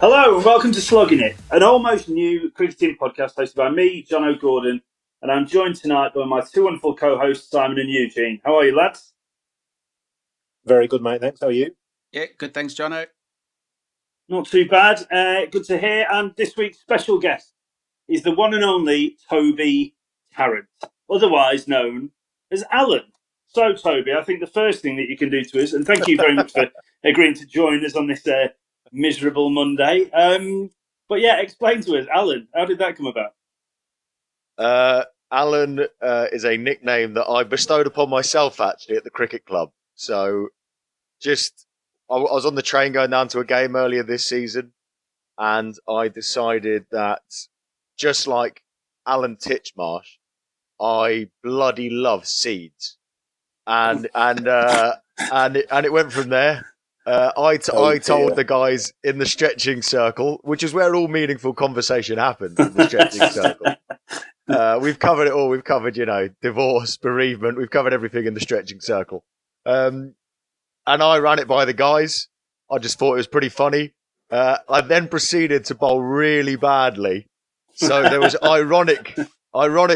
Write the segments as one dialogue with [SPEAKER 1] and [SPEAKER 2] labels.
[SPEAKER 1] Hello and welcome to Slogging It, an almost new cricketing podcast hosted by me, John O'Gordon, and I'm joined tonight by my two wonderful co-hosts, Simon and Eugene. How are you, lads?
[SPEAKER 2] Very good, mate. Thanks. How are you?
[SPEAKER 3] Yeah, good. Thanks, Jono.
[SPEAKER 1] Not too bad. Good to hear. And this week's special guest is the one and only Toby Tarrant, otherwise known as Alan. So, Toby, I think the first thing that you can do to us, and thank you very much for agreeing to join us on this miserable Monday. But yeah, explain to us, Alan, how did that come about?
[SPEAKER 4] Alan is a nickname that I bestowed upon myself, actually, at the cricket club. So I was on the train going down to a game earlier this season, and I decided that, just like Alan Titchmarsh, I bloody love seeds. And it went from there. I told the guys in the stretching circle, which is where all meaningful conversation happens, in the stretching circle. We've covered it all. We've covered, divorce, bereavement. We've covered everything in the stretching circle. And I ran it by the guys. I just thought it was pretty funny. I then proceeded to bowl really badly. So there was ironic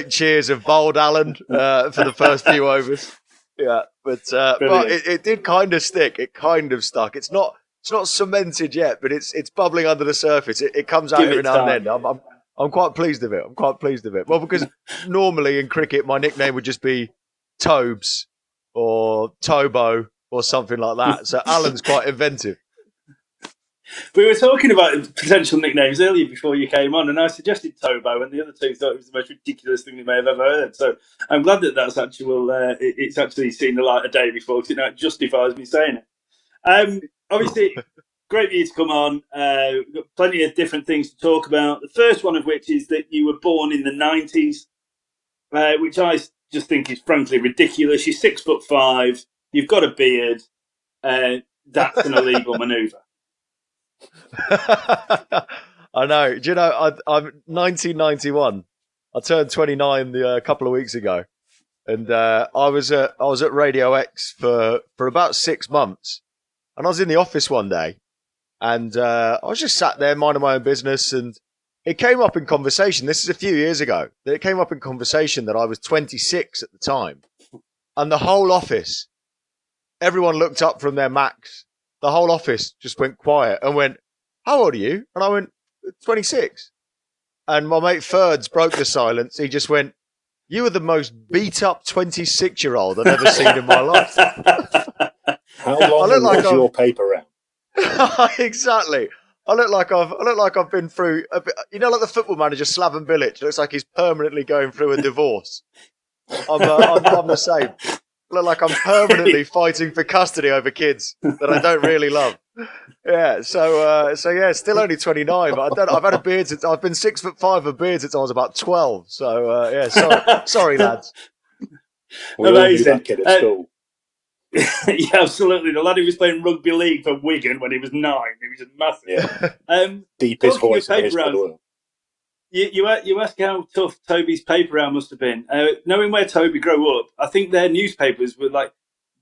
[SPEAKER 4] cheers of bowled Alan for the first few overs. Yeah, but it did kind of stick. It kind of stuck. It's not cemented yet, but it's bubbling under the surface. It comes out every now and then. I'm quite pleased with it. Well, because normally in cricket, my nickname would just be Tobes or Tobo or something like that. So Alan's quite inventive.
[SPEAKER 1] We were talking about potential nicknames earlier before you came on, and I suggested Tobo, and the other two thought it was the most ridiculous thing they may have ever heard. So I'm glad that that's it's actually seen the light of day before, because it justifies me saying it. Obviously, great for you to come on. We've got plenty of different things to talk about. The first one of which is that you were born in the 90s, which I just think is frankly ridiculous. You're 6'5", you've got a beard. That's an illegal manoeuvre.
[SPEAKER 4] I know. Do you know, I'm 1991. I turned 29 a couple of weeks ago, and I was at Radio X for about 6 months, and I was in the office one day, and I was just sat there minding my own business, and it came up in conversation. This is a few years ago. It came up in conversation that I was 26 at the time, and the whole office, everyone looked up from their Macs. The whole office just went quiet and went, "How old are you?" And I went, 26. And my mate Ferds broke the silence. He just went, "You are the most beat up 26-year-old I've ever seen in my life."
[SPEAKER 2] How long was your paper round?
[SPEAKER 4] Exactly. I look like I've been through a bit, like the football manager Slaven Bilic. Looks like he's permanently going through a divorce. I'm the same. Look like I'm permanently fighting for custody over kids that I don't really love. Yeah, so yeah, still only 29, but I've had a beard since I've been 6'5" of beard since I was about 12. So yeah, sorry lads.
[SPEAKER 2] We all knew that kid at school.
[SPEAKER 1] Yeah, absolutely. The lad who was playing rugby league for Wigan when he was 9, he was just massive.
[SPEAKER 2] Yeah. Deepest voice in the history of the world.
[SPEAKER 1] You ask how tough Toby's paper round must have been. Knowing where Toby grew up, I think their newspapers were like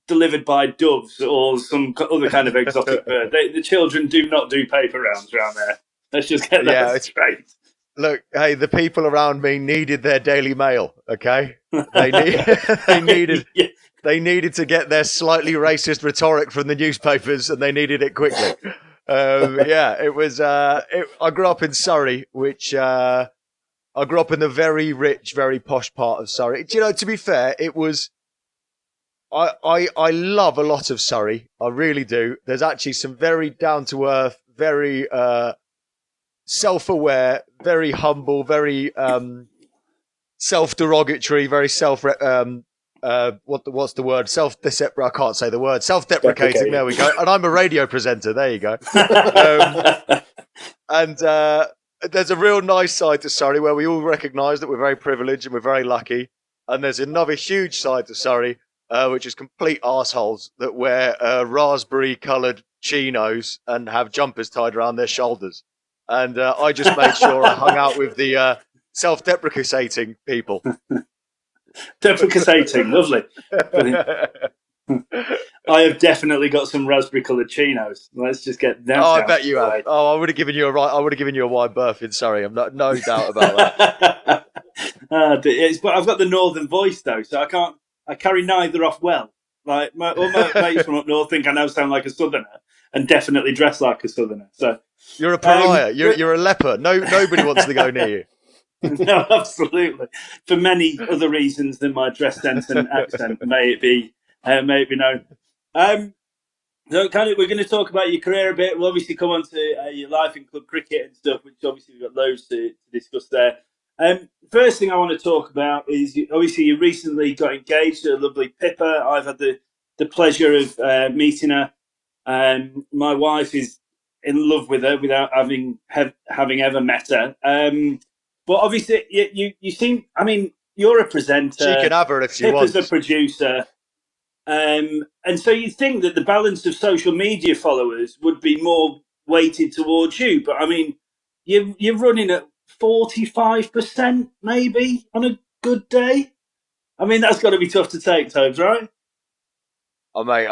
[SPEAKER 1] delivered by doves or some other kind of exotic bird. The children do not do paper rounds around there. Let's just get that straight.
[SPEAKER 4] Look, hey, the people around me needed their Daily Mail. Okay, they needed to get their slightly racist rhetoric from the newspapers, and they needed it quickly. It was. I grew up in Surrey, which I grew up in the very rich, very posh part of Surrey. Do you know, to be fair, it was. I love a lot of Surrey. I really do. There's actually some very down to earth, very self-aware, very humble, very self-derogatory, very what's the word? I can't say the word. Self-deprecating. There we go. And I'm a radio presenter. There you go. And there's a real nice side to Surrey where we all recognise that we're very privileged and we're very lucky. And there's another huge side to Surrey, which is complete arseholes that wear raspberry-coloured chinos and have jumpers tied around their shoulders. And I just made sure I hung out with the self-deprecating people.
[SPEAKER 1] Deprecating, lovely. I have definitely got some raspberry coloured chinos. Let's just get that.
[SPEAKER 4] I bet you have. I would have given you a wide berth in Surrey. I'm no doubt about that.
[SPEAKER 1] But I've got the northern voice though, so I carry neither off well. Like all my mates from up north think I now sound like a southerner, and definitely dress like a southerner. So
[SPEAKER 4] you're a pariah. You're a leper. Nobody wants to go near you.
[SPEAKER 1] No, absolutely. For many other reasons than my dress sense and accent, may it be known. So, we're going to talk about your career a bit. We'll obviously come on to your life in club cricket and stuff, which obviously we've got loads to discuss there. First thing I want to talk about is obviously you recently got engaged to a lovely Pippa. I've had the pleasure of meeting her. My wife is in love with her without having ever met her. But obviously you seem. I mean, you're a presenter.
[SPEAKER 4] She can have her if she
[SPEAKER 1] Pippa's
[SPEAKER 4] wants.
[SPEAKER 1] a producer. And so you think that the balance of social media followers would be more weighted towards you, but I mean, you're running at 45% maybe on a good day. I mean, that's got to be tough to take, Tobes, right?
[SPEAKER 4] Oh mate,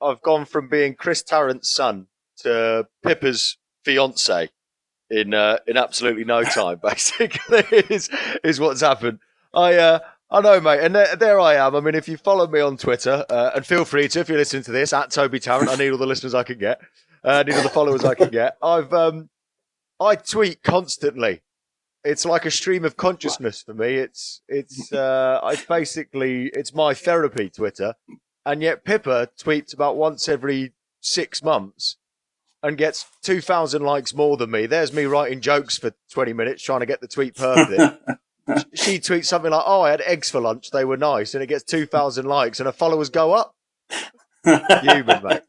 [SPEAKER 4] I've gone from being Chris Tarrant's son to Pippa's fiance in absolutely no time. Basically, is what's happened. I know, mate, and there I am. I mean, if you follow me on Twitter, and feel free to, if you're listening to this, at Toby Tarrant, I need all the listeners I can get. I need all the followers I can get. I tweet constantly. It's like a stream of consciousness for me. It's my therapy, Twitter. And yet Pippa tweets about once every 6 months and gets 2,000 likes more than me. There's me writing jokes for 20 minutes trying to get the tweet perfect. She tweets something like, "Oh, I had eggs for lunch. They were nice," and it gets 2,000 likes, and her followers go up. Human, mate.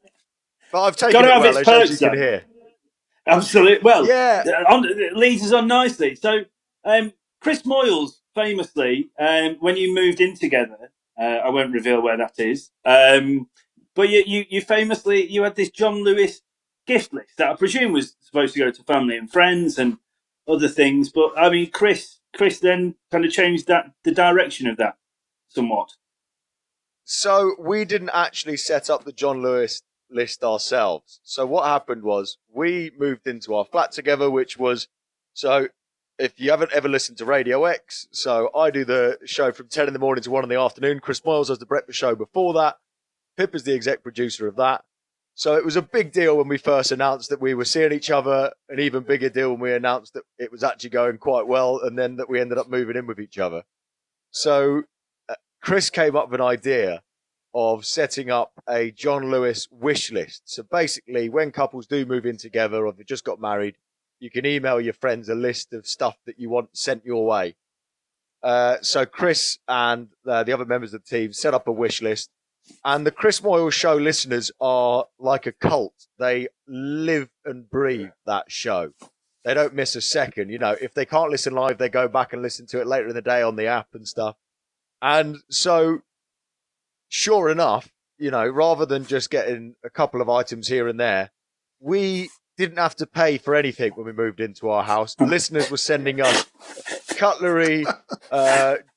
[SPEAKER 4] But I've taken it well, as you can hear.
[SPEAKER 1] Absolutely. Well,
[SPEAKER 4] yeah.
[SPEAKER 1] It leads us on nicely. So, Chris Moyles, famously, when you moved in together, I won't reveal where that is, but you famously, you had this John Lewis gift list that I presume was supposed to go to family and friends and other things. But, I mean, Chris then kind of changed the direction of that somewhat.
[SPEAKER 4] So we didn't actually set up the John Lewis list ourselves. So what happened was we moved into our flat together, which was, so if you haven't ever listened to Radio X, so I do the show from 10 in the morning to 1 in the afternoon. Chris Moyles does the breakfast show before that. Pip is the exec producer of that. So it was a big deal when we first announced that we were seeing each other, an even bigger deal when we announced that it was actually going quite well, and then that we ended up moving in with each other. So Chris came up with an idea of setting up a John Lewis wish list. So basically, when couples do move in together or they've just got married, you can email your friends a list of stuff that you want sent your way. So Chris and the other members of the team set up a wish list. And the Chris Moyles Show listeners are like a cult. They live and breathe that show. They don't miss a second. You know, if they can't listen live, they go back and listen to it later in the day on the app and stuff. And so, sure enough, you know, rather than just getting a couple of items here and there, we didn't have to pay for anything when we moved into our house. The listeners were sending us cutlery,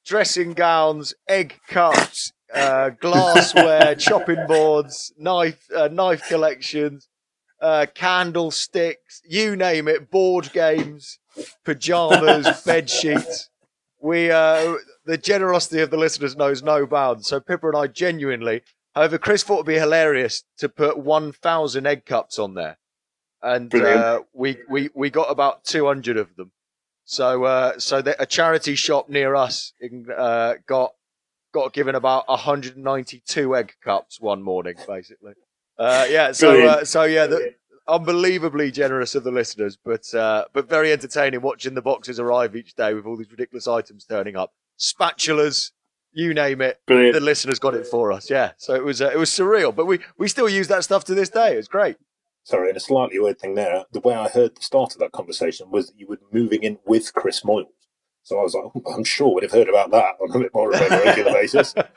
[SPEAKER 4] dressing gowns, egg cups, glassware, chopping boards, knife collections, candlesticks, you name it, board games, pajamas, bed sheets. The generosity of the listeners knows no bounds. So Pippa and I genuinely, however, Chris thought it would be hilarious to put 1,000 egg cups on there. And we got about 200 of them. So a charity shop near us got given about 192 egg cups one morning, basically. Unbelievably generous of the listeners, but very entertaining watching the boxes arrive each day with all these ridiculous items turning up. Spatulas, you name it. Brilliant. The listeners got it for us. Yeah, so it was surreal, but we still use that stuff to this day. It's great.
[SPEAKER 2] Sorry, and a slightly weird thing there. The way I heard the start of that conversation was that you were moving in with Chris Moyles. So I was like, I'm sure we'd have heard about that on a bit more of a regular basis. But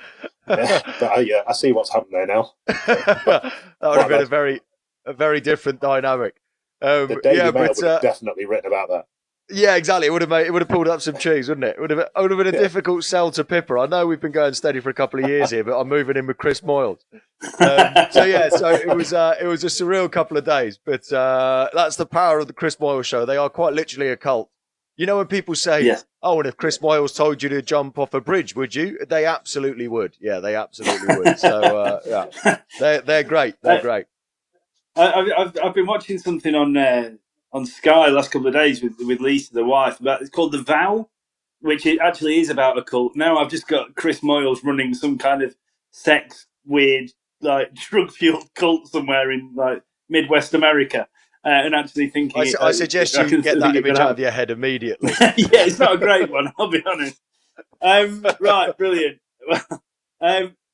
[SPEAKER 2] I see what's happened there now.
[SPEAKER 4] That would have been a very different dynamic.
[SPEAKER 2] The Daily Mail would have definitely written about that.
[SPEAKER 4] Yeah, exactly. It would have pulled up some cheese, wouldn't it? It would have been a difficult sell to Pippa. I know we've been going steady for a couple of years here, but I'm moving in with Chris Moyles. So it was a surreal couple of days. But that's the power of the Chris Moyles show. They are quite literally a cult. You know when people say,
[SPEAKER 1] Yes.
[SPEAKER 4] "Oh, and if Chris Moyles told you to jump off a bridge, would you?" They absolutely would. Yeah, they absolutely would. So they're great. They're great.
[SPEAKER 1] I've been watching something on Sky the last couple of days with Lisa, the wife. It's called The Vow, which it actually is about a cult. Now I've just got Chris Moyles running some kind of sex weird like drug fueled cult somewhere in like Midwest America, and actually thinking
[SPEAKER 4] I suggest you get that image out of your head immediately.
[SPEAKER 1] Yeah, it's not a great one. I'll be honest. Right, brilliant.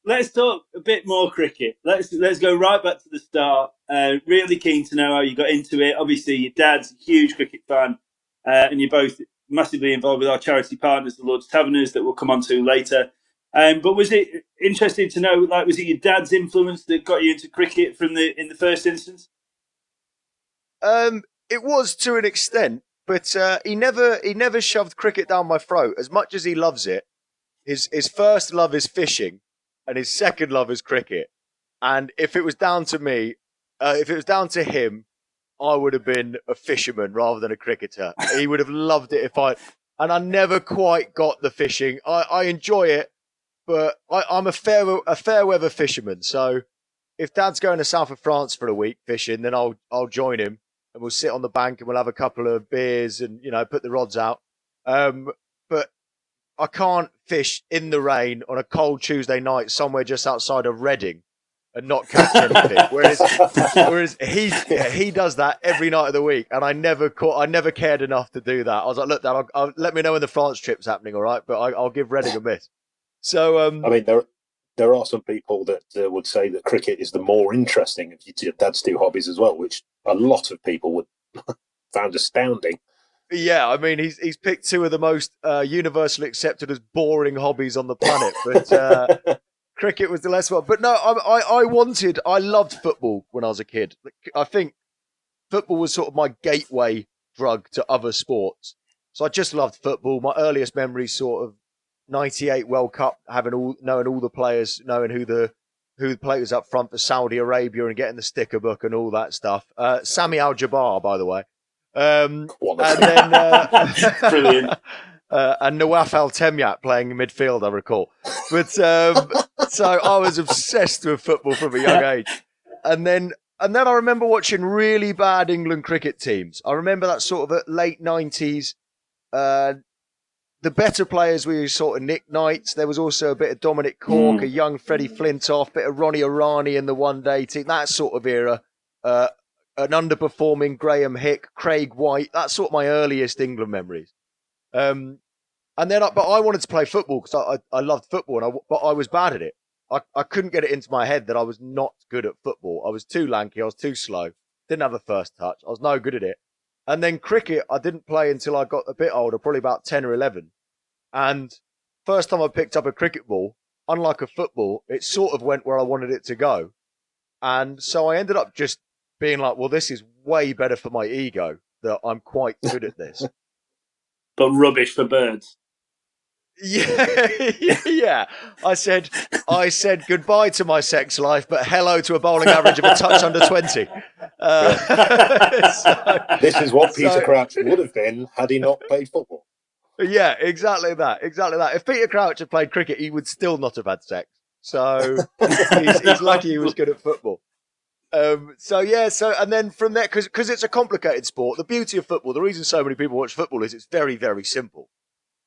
[SPEAKER 1] Let's talk a bit more cricket. Let's go right back to the start. Really keen to know how you got into it. Obviously, your dad's a huge cricket fan, and you're both massively involved with our charity partners, the Lord's Taverners, that we'll come on to later. But was it interesting to know? Like, was it your dad's influence that got you into cricket in the first instance?
[SPEAKER 4] It was to an extent, but he never shoved cricket down my throat. As much as he loves it, his first love is fishing, and his second love is cricket. And if it was down to me, if it was down to him, I would have been a fisherman rather than a cricketer. He would have loved it and I never quite got the fishing. I enjoy it, but I'm a fair weather fisherman. So if Dad's going to south of France for a week fishing, then I'll join him, and we'll sit on the bank and we'll have a couple of beers and put the rods out. But I can't fish in the rain on a cold Tuesday night somewhere just outside of Reading and not catch anything. Whereas he does that every night of the week, and I never cared enough to do that. I was like, look, Dad, I'll let me know when the France trip's happening, all right? But I'll give Reading a miss. So
[SPEAKER 2] I mean, there are some people that would say that cricket is the more interesting of your dad's two hobbies as well, which a lot of people would found astounding.
[SPEAKER 4] Yeah, I mean, he's picked two of the most universally accepted as boring hobbies on the planet, but cricket was the less one. But no, I loved football when I was a kid. I think football was sort of my gateway drug to other sports. So I just loved football. My earliest memories, sort of '98 World Cup, knowing all the players, knowing who the players up front for Saudi Arabia and getting the sticker book and all that stuff. Sami Al-Jabbar, by the way. And then
[SPEAKER 1] Brilliant.
[SPEAKER 4] And Nawaf Al-Temyat playing midfield, I recall. But so I was obsessed with football from a young age. And then I remember watching really bad England cricket teams. I remember that sort of late 90s. The better players were sort of Nick Knights. There was also a bit of Dominic Cork, a young Freddie Flintoff, a bit of Ronnie Irani in the one-day team, that sort of era. An underperforming Graham Hick, Craig White. That's sort of my earliest England memories. But I wanted to play football because I loved football, but I was bad at it. I couldn't get it into my head that I was not good at football. I was too lanky. I was too slow. Didn't have the first touch. I was no good at it. And then cricket, I didn't play until I got a bit older, probably about 10 or 11. And first time I picked up a cricket ball, unlike a football, it sort of went where I wanted it to go. And so I ended up just being like, well, this is way better for my ego, that I'm quite good at this.
[SPEAKER 1] But rubbish for birds.
[SPEAKER 4] Yeah. I said goodbye to my sex life, but hello to a bowling average of a touch under 20.
[SPEAKER 2] This is what Peter Crouch would have been had he not played football.
[SPEAKER 4] Yeah, exactly that. If Peter Crouch had played cricket, he would still not have had sex. So he's lucky he was good at football. And then from there, because it's a complicated sport, the beauty of football, the reason so many people watch football is it's very, very simple.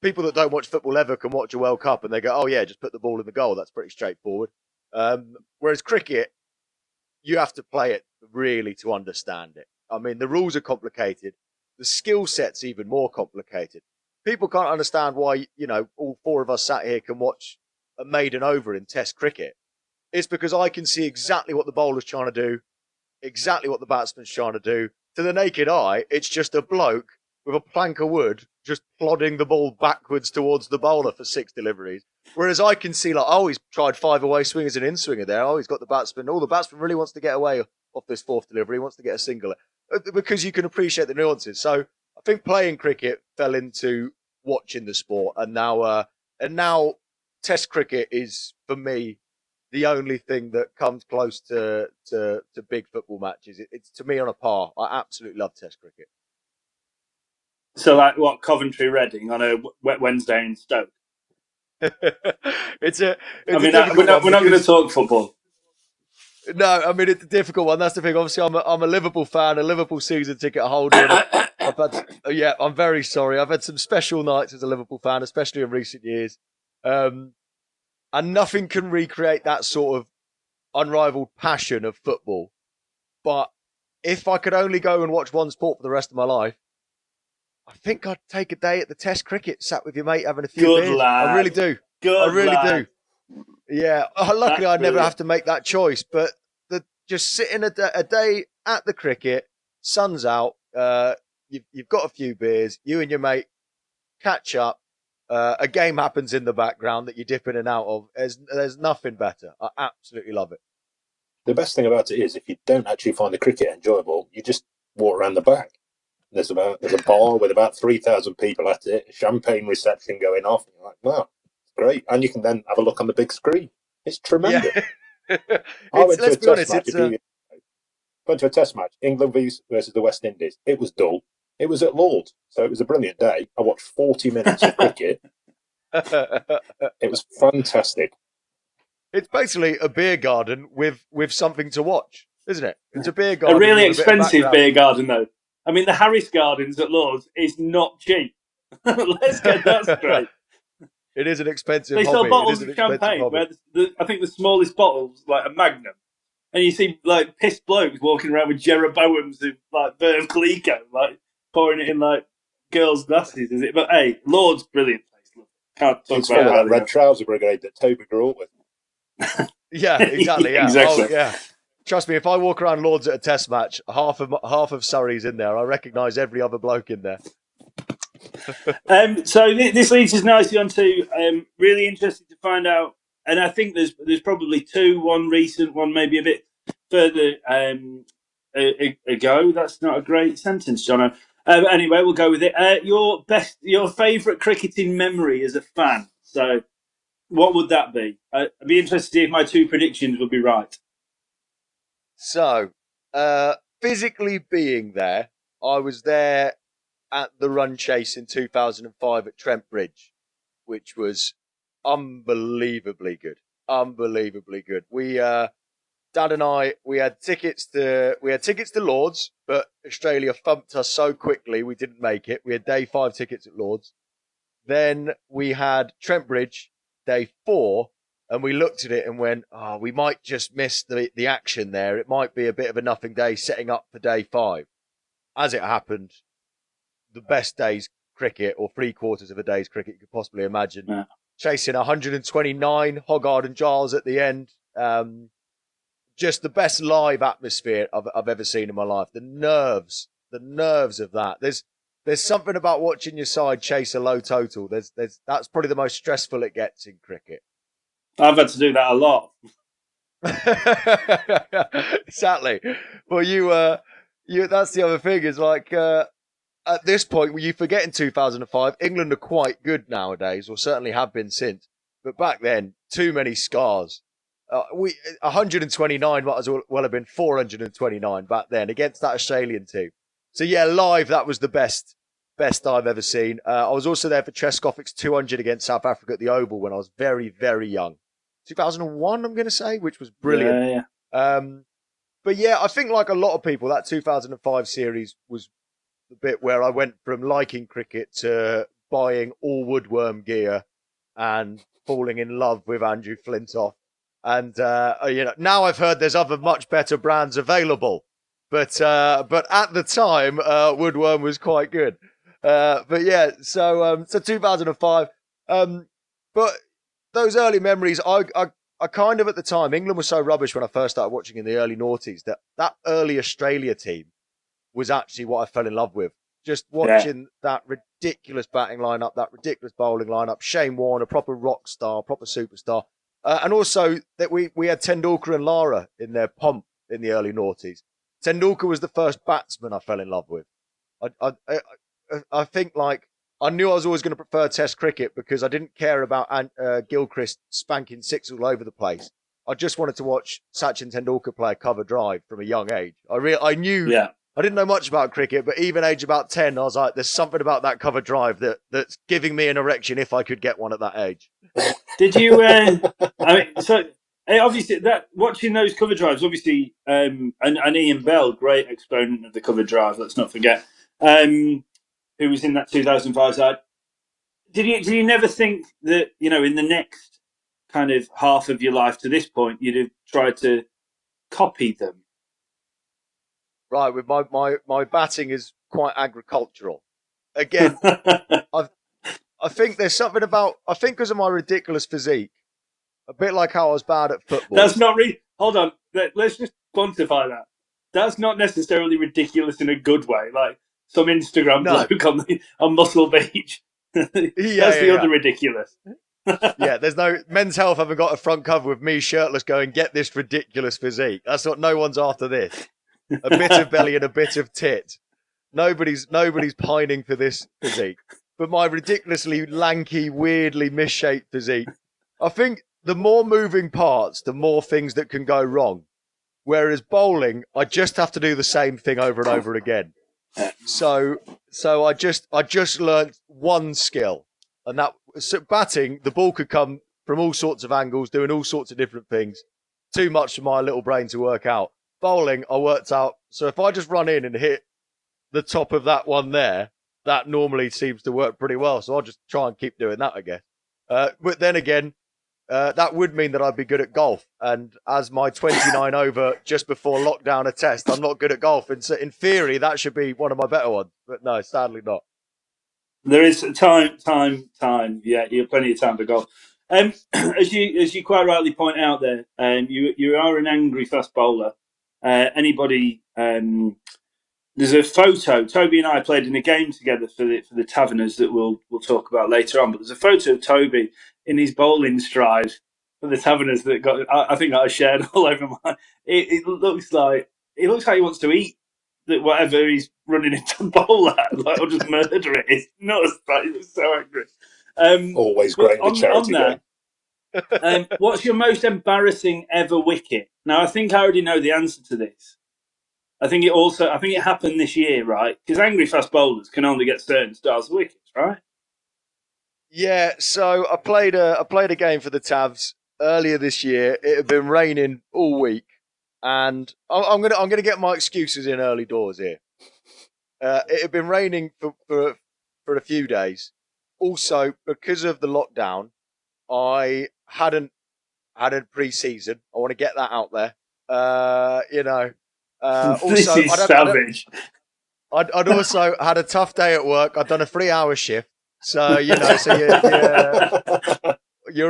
[SPEAKER 4] People that don't watch football ever can watch a World Cup and they go, oh yeah, just put the ball in the goal. That's pretty straightforward. Whereas cricket, you have to play it really to understand it. I mean, the rules are complicated. The skill set's even more complicated. People can't understand why, all four of us sat here can watch a maiden over in Test cricket. It's because I can see exactly what the bowler's trying to do, exactly what the batsman's trying to do. To the naked eye, it's just a bloke with a plank of wood just plodding the ball backwards towards the bowler for 6 deliveries. Whereas I can see, he's tried 5 away swingers and in-swinger there. Oh, he's got the batsman. Oh, the batsman really wants to get away off this 4th delivery. He wants to get a single. Because you can appreciate the nuances. So I think playing cricket fell into watching the sport, and now Test cricket is for me the only thing that comes close to big football matches. It's to me on a par. I absolutely love Test cricket.
[SPEAKER 1] So, like, what, Coventry Reading on a wet Wednesday in Stoke?
[SPEAKER 4] It's a
[SPEAKER 1] I mean,
[SPEAKER 4] difficult
[SPEAKER 1] we're not going to talk football.
[SPEAKER 4] No, I mean it's a difficult one. That's the thing. Obviously, I'm a Liverpool fan, a Liverpool season ticket holder, and I've had. Yeah, I'm very sorry. I've had some special nights as a Liverpool fan, especially in recent years, and nothing can recreate that sort of unrivaled passion of football. But if I could only go and watch one sport for the rest of my life, I think I'd take a day at the Test cricket, sat with your mate having a few
[SPEAKER 1] Good
[SPEAKER 4] beers.
[SPEAKER 1] lad.
[SPEAKER 4] I really do.
[SPEAKER 1] Good
[SPEAKER 4] I really
[SPEAKER 1] lad.
[SPEAKER 4] do. Yeah. Luckily,
[SPEAKER 1] That's
[SPEAKER 4] I'd never
[SPEAKER 1] brilliant.
[SPEAKER 4] have to make that choice. But just sitting a day at the cricket, sun's out, you've got a few beers, you and your mate catch up. A game happens in the background that you dip in and out of. There's nothing better. I absolutely love it.
[SPEAKER 2] The best thing about it is if you don't actually find the cricket enjoyable, you just walk around the back. There's a bar with about 3,000 people at it, a champagne reception going off. And you're like, wow, it's great. And you can then have a look on the big screen. It's tremendous.
[SPEAKER 4] Yeah.
[SPEAKER 2] I went to a
[SPEAKER 4] Let's be honest.
[SPEAKER 2] went to a test match, England versus the West Indies. It was dull. It was at Lord's, so it was a brilliant day. I watched 40 minutes of cricket. It was fantastic.
[SPEAKER 4] It's basically a beer garden with something to watch, isn't it? It's a beer garden.
[SPEAKER 1] A really
[SPEAKER 4] with a bit of
[SPEAKER 1] expensive
[SPEAKER 4] background.
[SPEAKER 1] beer garden, though. I mean, the Harris Gardens at Lord's is not cheap. Let's get that straight.
[SPEAKER 4] It is an expensive
[SPEAKER 1] They
[SPEAKER 4] hobby.
[SPEAKER 1] sell bottles
[SPEAKER 4] It is
[SPEAKER 1] of
[SPEAKER 4] an expensive
[SPEAKER 1] champagne,
[SPEAKER 4] hobby.
[SPEAKER 1] where I think the smallest bottle's like a Magnum. And you see, like, pissed blokes walking around with Jeroboams of, like, Veuve Clicquot, like, pouring it in, like, girls' glasses, is it? But, hey, Lord's brilliant place. Can't talk
[SPEAKER 2] It's
[SPEAKER 1] about
[SPEAKER 2] full of
[SPEAKER 1] that.
[SPEAKER 2] that red trouser brigade that Toby grew up with.
[SPEAKER 4] Yeah, exactly. Yeah,
[SPEAKER 1] Exactly.
[SPEAKER 4] Oh, yeah. Trust me, if I walk around Lords at a test match, half of Surrey's in there. I recognise every other bloke in there.
[SPEAKER 1] So this leads us nicely on to really interested to find out, and I think there's probably two, one recent, one maybe a bit further ago. That's not a great sentence, Jono. But anyway, we'll go with it. Your favourite cricketing memory as a fan. So, what would that be? I'd be interested to see if my two predictions would be right.
[SPEAKER 4] So, physically being there, I was there at the run chase in 2005 at Trent Bridge, which was unbelievably good. Unbelievably good. Dad and I, we had tickets to Lords, but Australia thumped us so quickly we didn't make it. We had day 5 tickets at Lords. Then we had Trent Bridge, day 4, and we looked at it and went, oh, we might just miss the action there. It might be a bit of a nothing day setting up for day 5. As it happened, the best day's cricket, or 3/4 of a day's cricket you could possibly imagine.
[SPEAKER 1] Yeah.
[SPEAKER 4] Chasing 129, Hoggard and Giles at the end. Just the best live atmosphere I've ever seen in my life. The nerves of that. There's something about watching your side chase a low total. That's probably the most stressful it gets in cricket.
[SPEAKER 1] I've had to do that a lot.
[SPEAKER 4] Exactly. Well, you that's the other thing is like, at this point, you forget in 2005, England are quite good nowadays, or certainly have been since. But back then, too many scars. 129 might as well have been 429 back then against that Australian team. So yeah, live, that was the best I've ever seen. I was also there for Trescothick's 200 against South Africa at the Oval when I was very, very young. 2001, I'm going to say, which was brilliant.
[SPEAKER 1] Yeah.
[SPEAKER 4] But yeah, I think like a lot of people, that 2005 series was the bit where I went from liking cricket to buying all woodworm gear and falling in love with Andrew Flintoff. And now I've heard there's other much better brands available, but at the time, woodworm was quite good. But yeah, so 2005. But those early memories, I kind of at the time, England was so rubbish when I first started watching in the early noughties that early Australia team was actually what I fell in love with. Just watching that ridiculous batting lineup, that ridiculous bowling lineup, Shane Warne, a proper rock star, proper superstar. And also that we had Tendulkar and Lara in their pomp in the early noughties. Tendulkar was the first batsman I fell in love with. I think like I knew I was always going to prefer Test cricket because I didn't care about Gilchrist spanking six all over the place. I just wanted to watch Sachin Tendulkar play a cover drive from a young age. I knew I didn't know much about cricket, but even age about 10, I was like, there's something about that cover drive that's giving me an erection if I could get one at that age.
[SPEAKER 1] Did you? Obviously that watching those cover drives, obviously, and Ian Bell, great exponent of the cover drive. Let's not forget, who was in that 2005 side. Did you never think that in the next kind of half of your life to this point you'd have tried to copy them?
[SPEAKER 4] Right, with my batting is quite agricultural. Again, I think there's something about, I think because of my ridiculous physique, a bit like how I was bad at football.
[SPEAKER 1] That's not hold on, let's just quantify that. That's not necessarily ridiculous in a good way, like some Instagram bloke on Muscle Beach. That's the other ridiculous.
[SPEAKER 4] Yeah, there's no Men's Health haven't got a front cover with me shirtless going, get this ridiculous physique. That's what, no one's after this. A bit of belly and a bit of tit. Nobody's pining for this physique. But my ridiculously lanky, weirdly misshaped physique, I think the more moving parts, the more things that can go wrong. Whereas bowling, I just have to do the same thing over and over again. So I just learnt one skill, and that batting, the ball could come from all sorts of angles, doing all sorts of different things. Too much for my little brain to work out. Bowling, I worked out. So if I just run in and hit the top of that one there, that normally seems to work pretty well. So I'll just try and keep doing that again. But then again, that would mean that I'd be good at golf. And as my 29 over just before lockdown a test, I'm not good at golf. And so in theory, that should be one of my better ones. But no, sadly not.
[SPEAKER 1] There is time. Yeah, you have plenty of time for golf. As you quite rightly point out there, you are an angry fast bowler. Anybody? There's a photo. Toby and I played in a game together for the Taverners that we'll talk about later on. But there's a photo of Toby in his bowling stride for the Taverners that I think I shared all over mine. It looks like he wants to eat whatever he's running into bowl at, or just murder it. It's nuts. He's so angry.
[SPEAKER 2] Always great in a charity game.
[SPEAKER 1] What's your most embarrassing ever wicket? Now, I think I already know the answer to this. I think it happened this year, right? Because angry fast bowlers can only get certain styles of wickets, right?
[SPEAKER 4] Yeah, so I played a game for the Tavs earlier this year. It had been raining all week, and I'm gonna get my excuses in early doors here. It had been raining for a few days. Also, because of the lockdown, I hadn't had a pre-season. I want to get that out there. Also,
[SPEAKER 1] this is savage.
[SPEAKER 4] I'd also had a tough day at work. I'd done a 3-hour shift. So, you're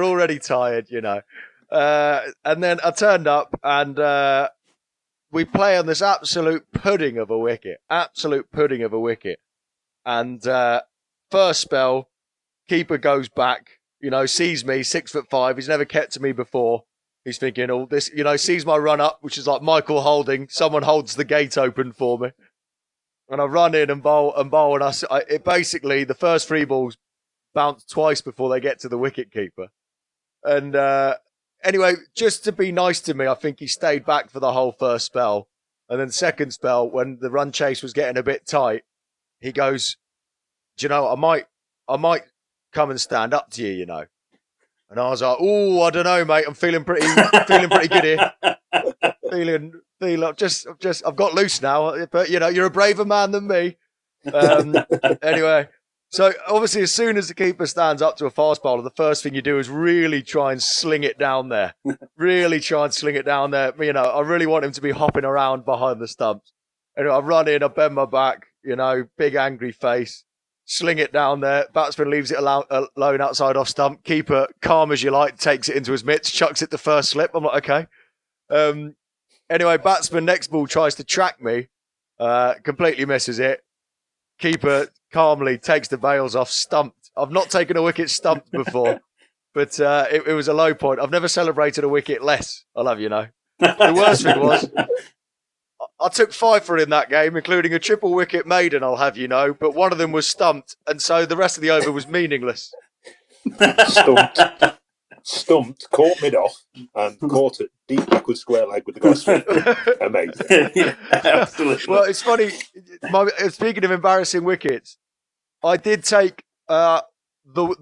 [SPEAKER 4] already tired, and then I turned up and we play on this absolute pudding of a wicket. And first spell, keeper goes back, sees me, 6'5". He's never kept to me before. He's thinking, all this, sees my run up, which is like Michael Holding. Someone holds the gate open for me. And I run in and bowl, and it basically, the first 3 balls bounce twice before they get to the wicket keeper. And anyway, just to be nice to me, I think he stayed back for the whole first spell. And then second spell, when the run chase was getting a bit tight, he goes, "Do you know, I might come and stand up to you, And I was like, "Oh, I don't know, mate. I'm feeling pretty good here. I've got loose now. But you're a braver man than me." Anyway, so obviously, as soon as the keeper stands up to a fast bowler, the first thing you do is really try and sling it down there. I really want him to be hopping around behind the stumps. Anyway, I run in, I bend my back, big angry face. Sling it down there. Batsman leaves it alone outside off stump. Keeper, calm as you like, takes it into his mitts, chucks it the first slip. I'm like, okay. Anyway, batsman next ball tries to track me, completely misses it. Keeper calmly takes the bails off, stumped. I've not taken a wicket stumped before, but it was a low point. I've never celebrated a wicket less, I'll have you know. The worst thing was, I took 5 for in that game, including a triple wicket maiden, I'll have you know, but one of them was stumped, and so the rest of the over was meaningless.
[SPEAKER 2] Stumped, caught mid-off, and caught it deep backward square leg with the guy sweeping. Amazing.
[SPEAKER 1] Yeah, absolutely.
[SPEAKER 4] Well, it's funny. Speaking of embarrassing wickets, I did take the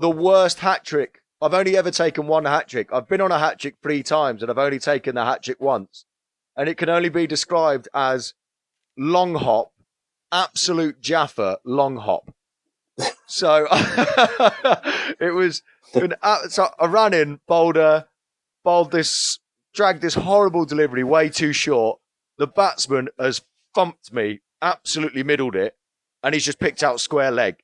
[SPEAKER 4] worst hat trick. I've only ever taken one hat trick. I've been on a hat trick 3 times, and I've only taken the hat trick once. And it can only be described as long hop, absolute Jaffa long hop. So it was. So I ran in, bowled this, dragged this horrible delivery way too short. The batsman has thumped me, absolutely middled it, and he's just picked out square leg.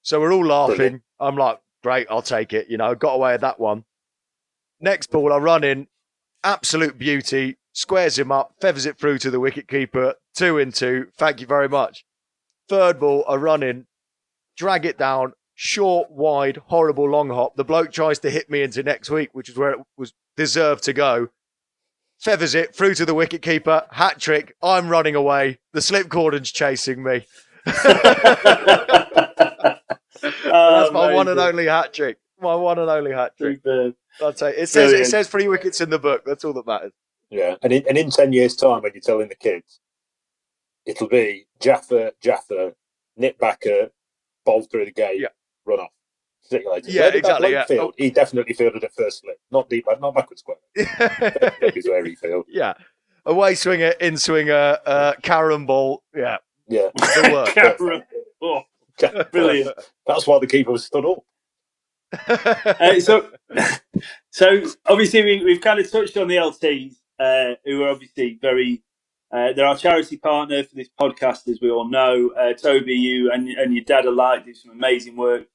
[SPEAKER 4] So we're all laughing. Brilliant. I'm like, great, I'll take it. You know, got away with that one. Next ball, I run in, absolute beauty, squares him up, feathers it through to the wicketkeeper, 2 in 2. Thank you very much. Third ball, I run in, drag it down, short, wide, horrible long hop. The bloke tries to hit me into next week, which is where it was deserved to go. Feathers it through to the wicketkeeper, hat trick. I'm running away. The slip cordon's chasing me. That's my one and only hat trick. My one and only hat trick. I'll tell you, it says 3 wickets in the book. That's all that matters.
[SPEAKER 2] Yeah, and in 10 years' time, when you're telling the kids, it'll be Jaffa, nip backer, bowl through the gate, run off. See you later.
[SPEAKER 4] Yeah, exactly. Yeah.
[SPEAKER 2] Field? He definitely fielded at first slip, not deep, not backward square. Is where he fielded.
[SPEAKER 4] Yeah, away swinger, in swinger, Karen ball. Yeah. The work.
[SPEAKER 1] Oh, brilliant.
[SPEAKER 2] That's why the keeper was stood up.
[SPEAKER 1] So obviously we've kind of touched on the LTs, who are obviously very. They're our charity partner for this podcast, as we all know. Toby, you and your dad alike do some amazing work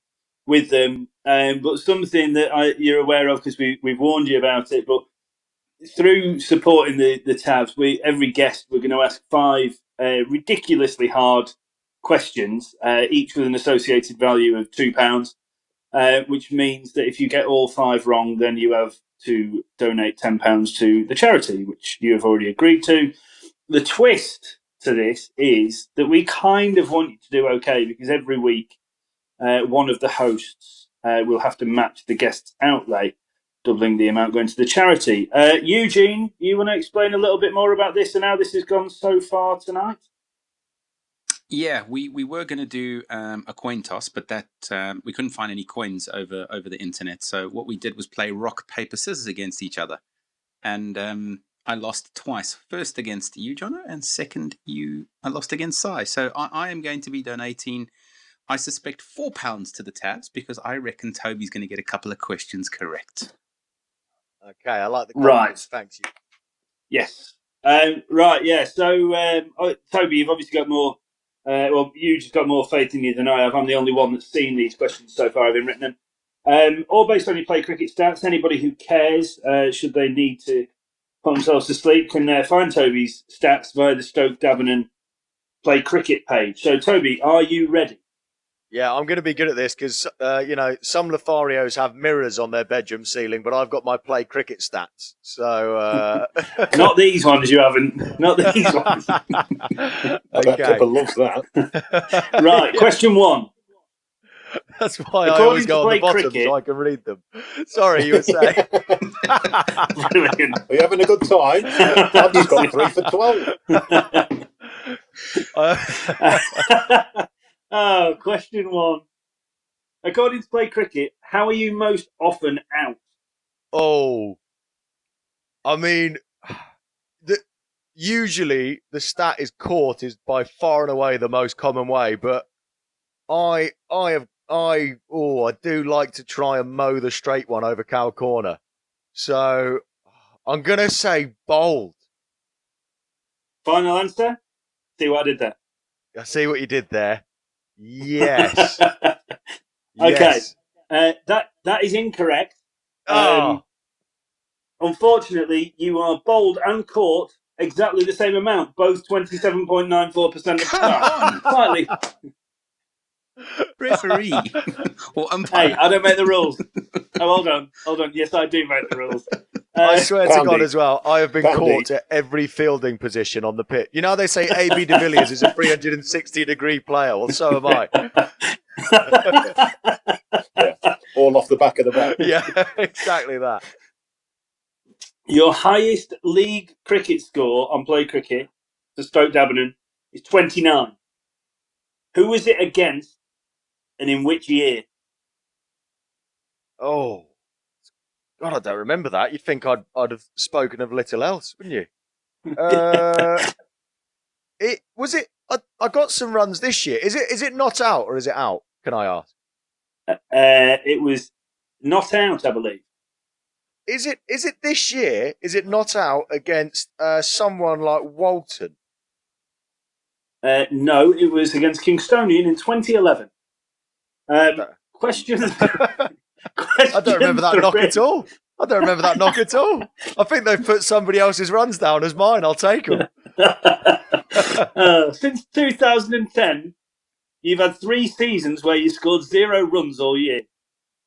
[SPEAKER 1] with them. But something that you're aware of, because we've warned you about it, but through supporting the tabs, every guest we're going to ask 5 ridiculously hard questions, each with an associated value of £2, which means that if you get all 5 wrong, then you have to donate £10 to the charity, which you have already agreed to. The twist to this is that we kind of want you to do okay, because every week one of the hosts will have to match the guest's outlay, doubling the amount going to the charity. Eugene, you want to explain a little bit more about this and how this has gone so far tonight?
[SPEAKER 3] Yeah, we were going to do a coin toss, but that we couldn't find any coins over the internet. So what we did was play rock, paper, scissors against each other. And I lost twice. First against you, Jono, and second I lost against Si. So I am going to be donating, I suspect, £4 to the tabs, because I reckon Toby's going to get a couple of questions correct.
[SPEAKER 4] Okay, I like the comments. Right. Thanks you.
[SPEAKER 1] Yes. Right, yeah. So, Toby, you've obviously got more, you just got more faith in you than I have. I'm the only one that's seen these questions so far. I've been written them. All based on your play cricket stats. Anybody who cares, should they need to put themselves to sleep, can find Toby's stats via the Stoke Davenant Play Cricket page. So, Toby, are you ready?
[SPEAKER 4] Yeah, I'm going to be good at this because, some Lotharios have mirrors on their bedroom ceiling, but I've got my play cricket stats. So,
[SPEAKER 1] Not these ones, you haven't. Not these ones.
[SPEAKER 2] Okay. People love that.
[SPEAKER 1] Right, question 1.
[SPEAKER 4] That's why I always go on the bottom so I can read them. Sorry, you were saying.
[SPEAKER 2] Brilliant. Are you having a good time? I've just got 3 for 12.
[SPEAKER 1] Question 1. According to Play Cricket, how are you most often out?
[SPEAKER 4] Oh, I mean, usually the stat is caught is by far and away the most common way, but I do like to try and mow the straight one over cow corner. So I'm going to say bowled.
[SPEAKER 1] Final answer? See what I did there?
[SPEAKER 4] I see what you did there. Yes.
[SPEAKER 1] Okay. That is incorrect. Unfortunately, you are bowled and caught exactly the same amount, both 27.94% of the time. Slightly.
[SPEAKER 3] Referee or umpire.
[SPEAKER 1] Hey, I don't make the rules. Oh, hold on. Yes, I do make the rules.
[SPEAKER 4] I swear to
[SPEAKER 2] Candy.
[SPEAKER 4] God as well, I have been
[SPEAKER 2] Candy.
[SPEAKER 4] caught at every fielding position on the pitch. You know how they say AB de Villiers is a 360-degree player? Well, so am I.
[SPEAKER 2] Yeah, all off the back of the bat.
[SPEAKER 4] Yeah, exactly that.
[SPEAKER 1] Your highest league cricket score on play cricket for Stoke Dagenham is 29. Who was it against and in which year?
[SPEAKER 4] Oh, God, I don't remember that. You'd think I'd have spoken of little else, wouldn't you? I got some runs this year. Is it not out or is it out? Can I ask?
[SPEAKER 1] It was not out, I believe.
[SPEAKER 4] Is it this year? Is it not out against someone like Walton?
[SPEAKER 1] No, it was against Kingstonian in 2011. Question.
[SPEAKER 4] I don't remember that knock at all. I don't remember that knock at all. I think they've put somebody else's runs down as mine. I'll take them.
[SPEAKER 1] Since 2010, you've had 3 seasons where you scored 0 runs all year.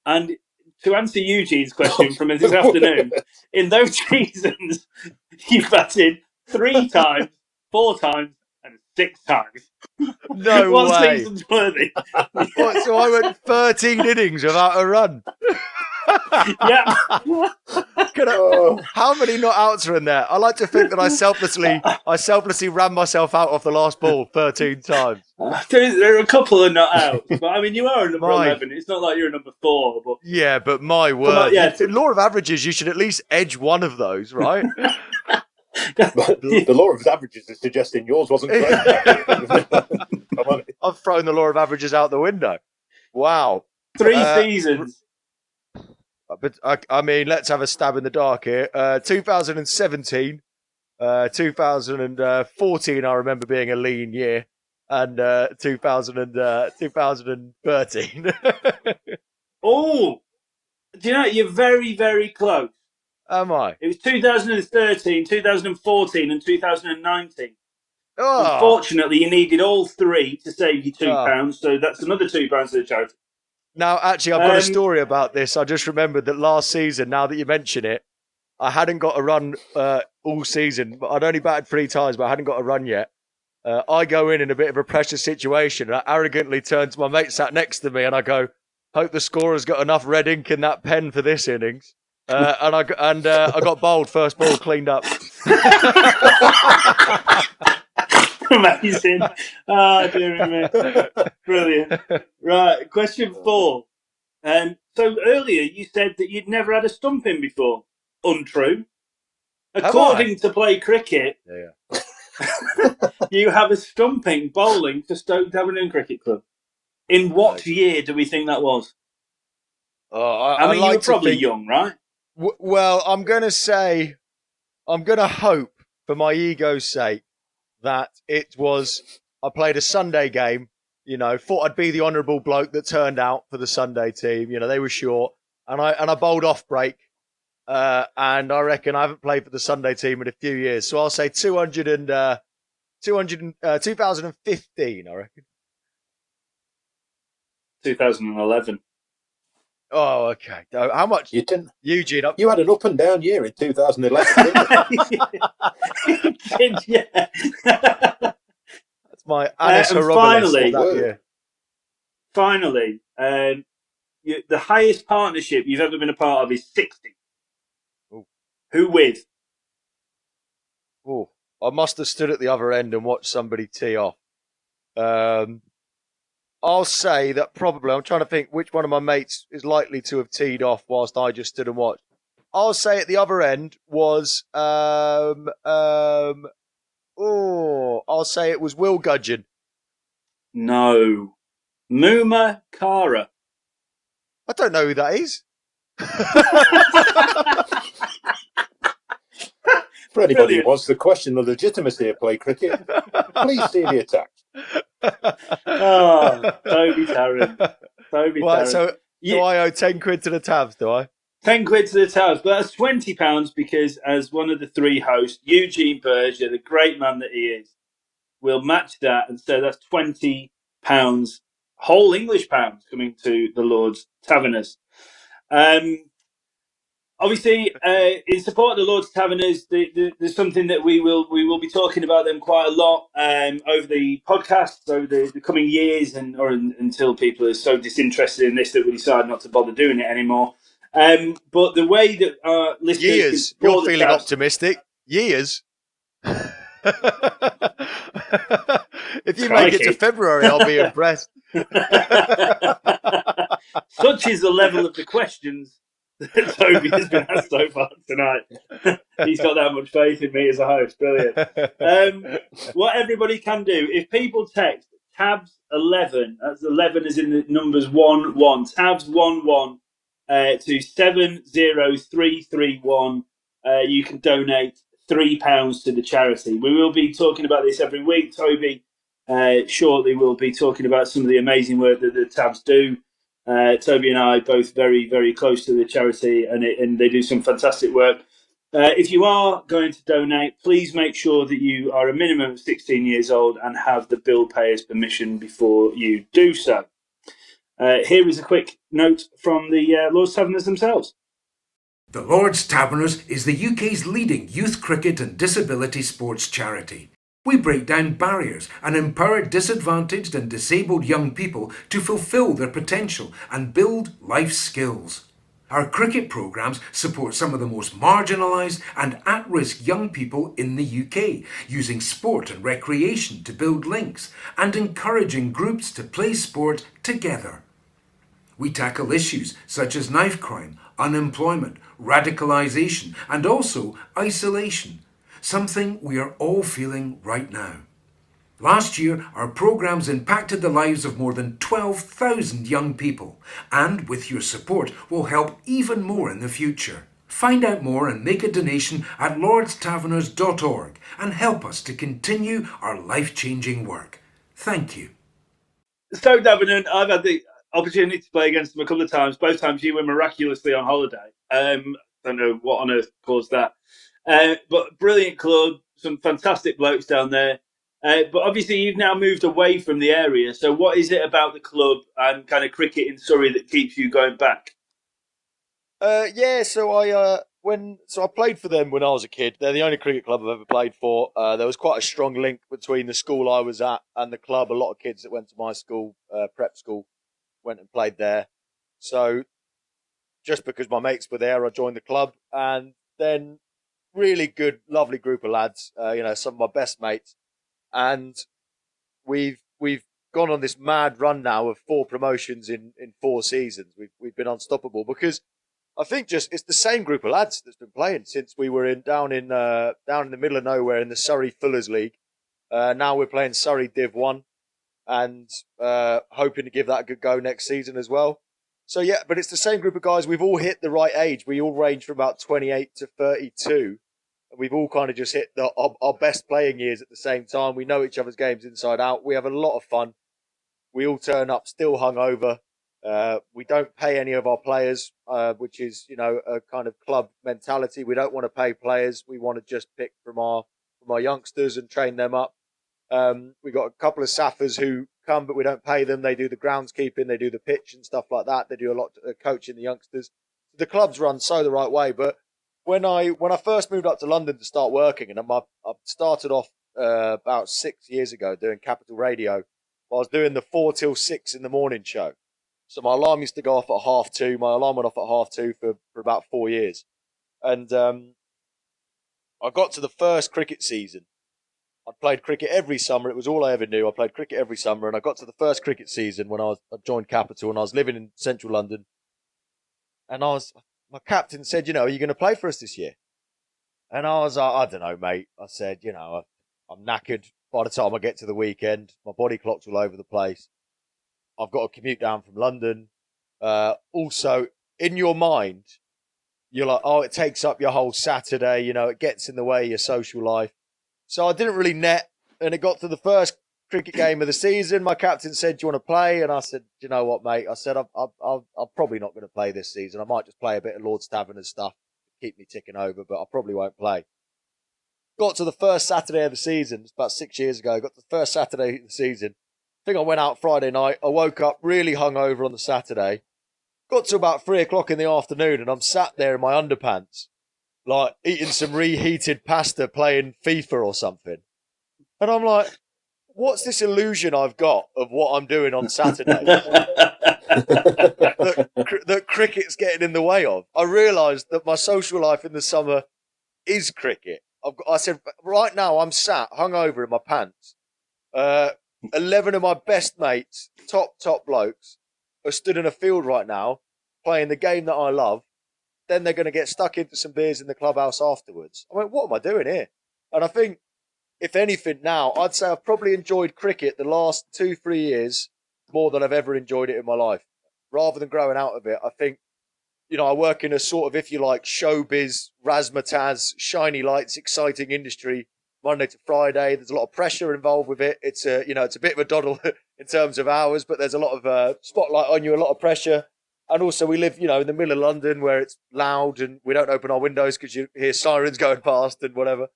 [SPEAKER 1] And to answer Eugene's question from this afternoon, in those seasons, you've batted 3 times, 4 times, and 6 times.
[SPEAKER 4] No
[SPEAKER 1] What
[SPEAKER 4] way.
[SPEAKER 1] season's worthy?
[SPEAKER 4] What, so I went 13 innings without a run.
[SPEAKER 1] Yeah.
[SPEAKER 4] How many not outs are in there? I like to think that I selflessly ran myself out off the last ball 13 times.
[SPEAKER 1] There are a couple of not out, but I mean, you are a number 11. It's not like you're a number 4. But
[SPEAKER 4] yeah, but my word, law of averages, you should at least edge one of those, right?
[SPEAKER 2] The law of averages is suggesting yours wasn't great.
[SPEAKER 4] I've thrown the law of averages out the window. Wow.
[SPEAKER 1] 3 seasons.
[SPEAKER 4] But I mean, let's have a stab in the dark here. 2017, 2014, I remember being a lean year, and 2013.
[SPEAKER 1] Oh, do you know, you're very, very close.
[SPEAKER 4] Am I?
[SPEAKER 1] It was 2013, 2014, and 2019.
[SPEAKER 4] Oh.
[SPEAKER 1] Unfortunately, you needed all 3 to save you £2, so that's another £2 to the charity.
[SPEAKER 4] Now, actually, I've got a story about this. I just remembered that last season, now that you mention it, I hadn't got a run all season. I'd only batted 3 times, but I hadn't got a run yet. I go in a bit of a pressure situation, and I arrogantly turn to my mate sat next to me, and I go, "Hope the scorer's got enough red ink in that pen for this innings." And I got bowled first ball, cleaned up.
[SPEAKER 1] Amazing. Oh, dear me. Brilliant. Right, question 4. So earlier you said that you'd never had a stumping before. Untrue. According to Play Cricket, you have a stumping bowling for Stoke Dagenham Cricket Club. In what year do we think that was? I mean, you were probably young, right?
[SPEAKER 4] Well, I'm going to hope, for my ego's sake, that it was, I played a Sunday game, thought I'd be the honourable bloke that turned out for the Sunday team. They were short, and I bowled off break, and I reckon I haven't played for the Sunday team in a few years. So I'll say 2015, I reckon.
[SPEAKER 1] 2011.
[SPEAKER 4] Oh, okay. How much?
[SPEAKER 2] You didn't,
[SPEAKER 4] Eugene.
[SPEAKER 2] You had an up and down year in 2011, didn't you?
[SPEAKER 1] Yeah.
[SPEAKER 4] That's my Anis Horribilis that year.
[SPEAKER 1] Finally, the highest partnership you've ever been a part of is 60.
[SPEAKER 4] Ooh.
[SPEAKER 1] Who with?
[SPEAKER 4] Oh, I must have stood at the other end and watched somebody tee off. I'll say that probably, I'm trying to think which one of my mates is likely to have teed off whilst I just stood and watched. I'll say at the other end was, I'll say it was Will Gudgeon.
[SPEAKER 1] No. Muma Kara.
[SPEAKER 4] I don't know who that is.
[SPEAKER 2] For anybody who wants to question the legitimacy of Play Cricket, please see the attack.
[SPEAKER 1] Oh, Toby Tarrant. Tarrant.
[SPEAKER 4] So do I owe 10 quid to the tabs, do I?
[SPEAKER 1] 10 quid to the tabs, but that's £20 because as one of the 3 hosts, Eugene Berger, the great man that he is, will match that, and so that's £20, whole English pounds coming to the Lord's Taverners. obviously, in support of the Lord's Taverners, there's something that we will be talking about them quite a lot over the podcast, over the coming years, until people are so disinterested in this that we decide not to bother doing it anymore. But the way that our listeners
[SPEAKER 4] Years.
[SPEAKER 1] can
[SPEAKER 4] You're
[SPEAKER 1] support the
[SPEAKER 4] feeling
[SPEAKER 1] Tabs,
[SPEAKER 4] optimistic. Years. If you make it to
[SPEAKER 1] Crikey.
[SPEAKER 4] February, I'll be impressed.
[SPEAKER 1] Such is the level of the questions that Toby has been asked so far tonight. He's got that much faith in me as a host. Brilliant. What everybody can do, if people text tabs 11, that's 11 as in the numbers 11, tabs 11 to 70331, you can donate £3 to the charity. We will be talking about this every week. Toby shortly will be talking about some of the amazing work that the tabs do. Toby and I both very, very close to the charity, and they do some fantastic work. If you are going to donate, please make sure that you are a minimum of 16 years old and have the bill payer's permission before you do so. Here is a quick note from the Lord's Taverners themselves.
[SPEAKER 5] The Lord's Taverners is the UK's leading youth cricket and disability sports charity. We break down barriers and empower disadvantaged and disabled young people to fulfil their potential and build life skills. Our cricket programmes support some of the most marginalised and at-risk young people in the UK, using sport and recreation to build links and encouraging groups to play sport together. We tackle issues such as knife crime, unemployment, radicalisation and also isolation, something we are all feeling right now. Last year, our programmes impacted the lives of more than 12,000 young people, and with your support will help even more in the future. Find out more and make a donation at lordstaverners.org and help us to continue our life-changing work. Thank you.
[SPEAKER 1] So, Davenant, I've had the opportunity to play against them a couple of times. Both times you were miraculously on holiday. Don't know what on earth caused that. But brilliant club, some fantastic blokes down there. But obviously you've now moved away from the area. So what is it about the club and kind of cricket in Surrey that keeps you going back?
[SPEAKER 4] So I played for them when I was a kid. They're the only cricket club I've ever played for. There was quite a strong link between the school I was at and the club. A lot of kids that went to my school, prep school, went and played there. So just because my mates were there, I joined the club, and then really good, lovely group of lads. Some of my best mates, and we've gone on this mad run now of 4 promotions in 4 seasons. We've been unstoppable because I think just it's the same group of lads that's been playing since we were down in the middle of nowhere in the Surrey Fullers League. Now we're playing Surrey Div 1 and hoping to give that a good go next season as well. So yeah, but it's the same group of guys. We've all hit the right age. We all range from about 28 to 32. We've all kind of just hit our best playing years at the same time. We know each other's games inside out. We have a lot of fun. We all turn up still hungover. We don't pay any of our players, which is, a kind of club mentality. We don't want to pay players. We want to just pick from our youngsters and train them up. We got a couple of Saffers who come, but we don't pay them. They do the groundskeeping, they do the pitch and stuff like that. They do a lot of coaching the youngsters. The club's run so the right way. But when I first moved up to London to start working, and I started off about 6 years ago doing Capital Radio. I was doing the 4 till 6 in the morning show. So my alarm used to go off at 2:30. My alarm went off at 2:30 for about 4 years. And I got to the first cricket season. I played cricket every summer. It was all I ever knew. I played cricket every summer. And I got to the first cricket season when I joined Capital, and I was living in central London. And my captain said, are you going to play for us this year? And I was like, I don't know, mate. I said, I'm knackered by the time I get to the weekend. My body clock's all over the place. I've got to commute down from London. Also, in your mind, you're like, it takes up your whole Saturday. It gets in the way of your social life. So I didn't really net. And it got to the first cricket game of the season. My captain said, do you want to play? And I said, you know what, mate? I said, I'm probably not going to play this season. I might just play a bit of Lord's Taverners stuff to keep me ticking over, but I probably won't play. Got to the first Saturday of the season. It's about 6 years ago. Got to the first Saturday of the season. I think I went out Friday night. I woke up really hungover on the Saturday. got to about 3:00 in the afternoon, and I'm sat there in my underpants, like eating some reheated pasta, playing FIFA or something. And I'm like, what's this illusion I've got of what I'm doing on Saturday that cricket's getting in the way of? I realised that my social life in the summer is cricket. I said, right now I'm sat hungover in my pants. 11 of my best mates, top blokes, are stood in a field right now playing the game that I love. Then they're going to get stuck into some beers in the clubhouse afterwards. I went, what am I doing here? And I think, if anything now, I'd say I've probably enjoyed cricket the last 2-3 years more than I've ever enjoyed it in my life. Rather than growing out of it, I think, I work in a sort of, if you like, showbiz, razzmatazz, shiny lights, exciting industry, Monday to Friday. There's a lot of pressure involved with it. It's it's a bit of a doddle in terms of hours, but there's a lot of spotlight on you, a lot of pressure. And also we live, in the middle of London where it's loud and we don't open our windows because you hear sirens going past and whatever.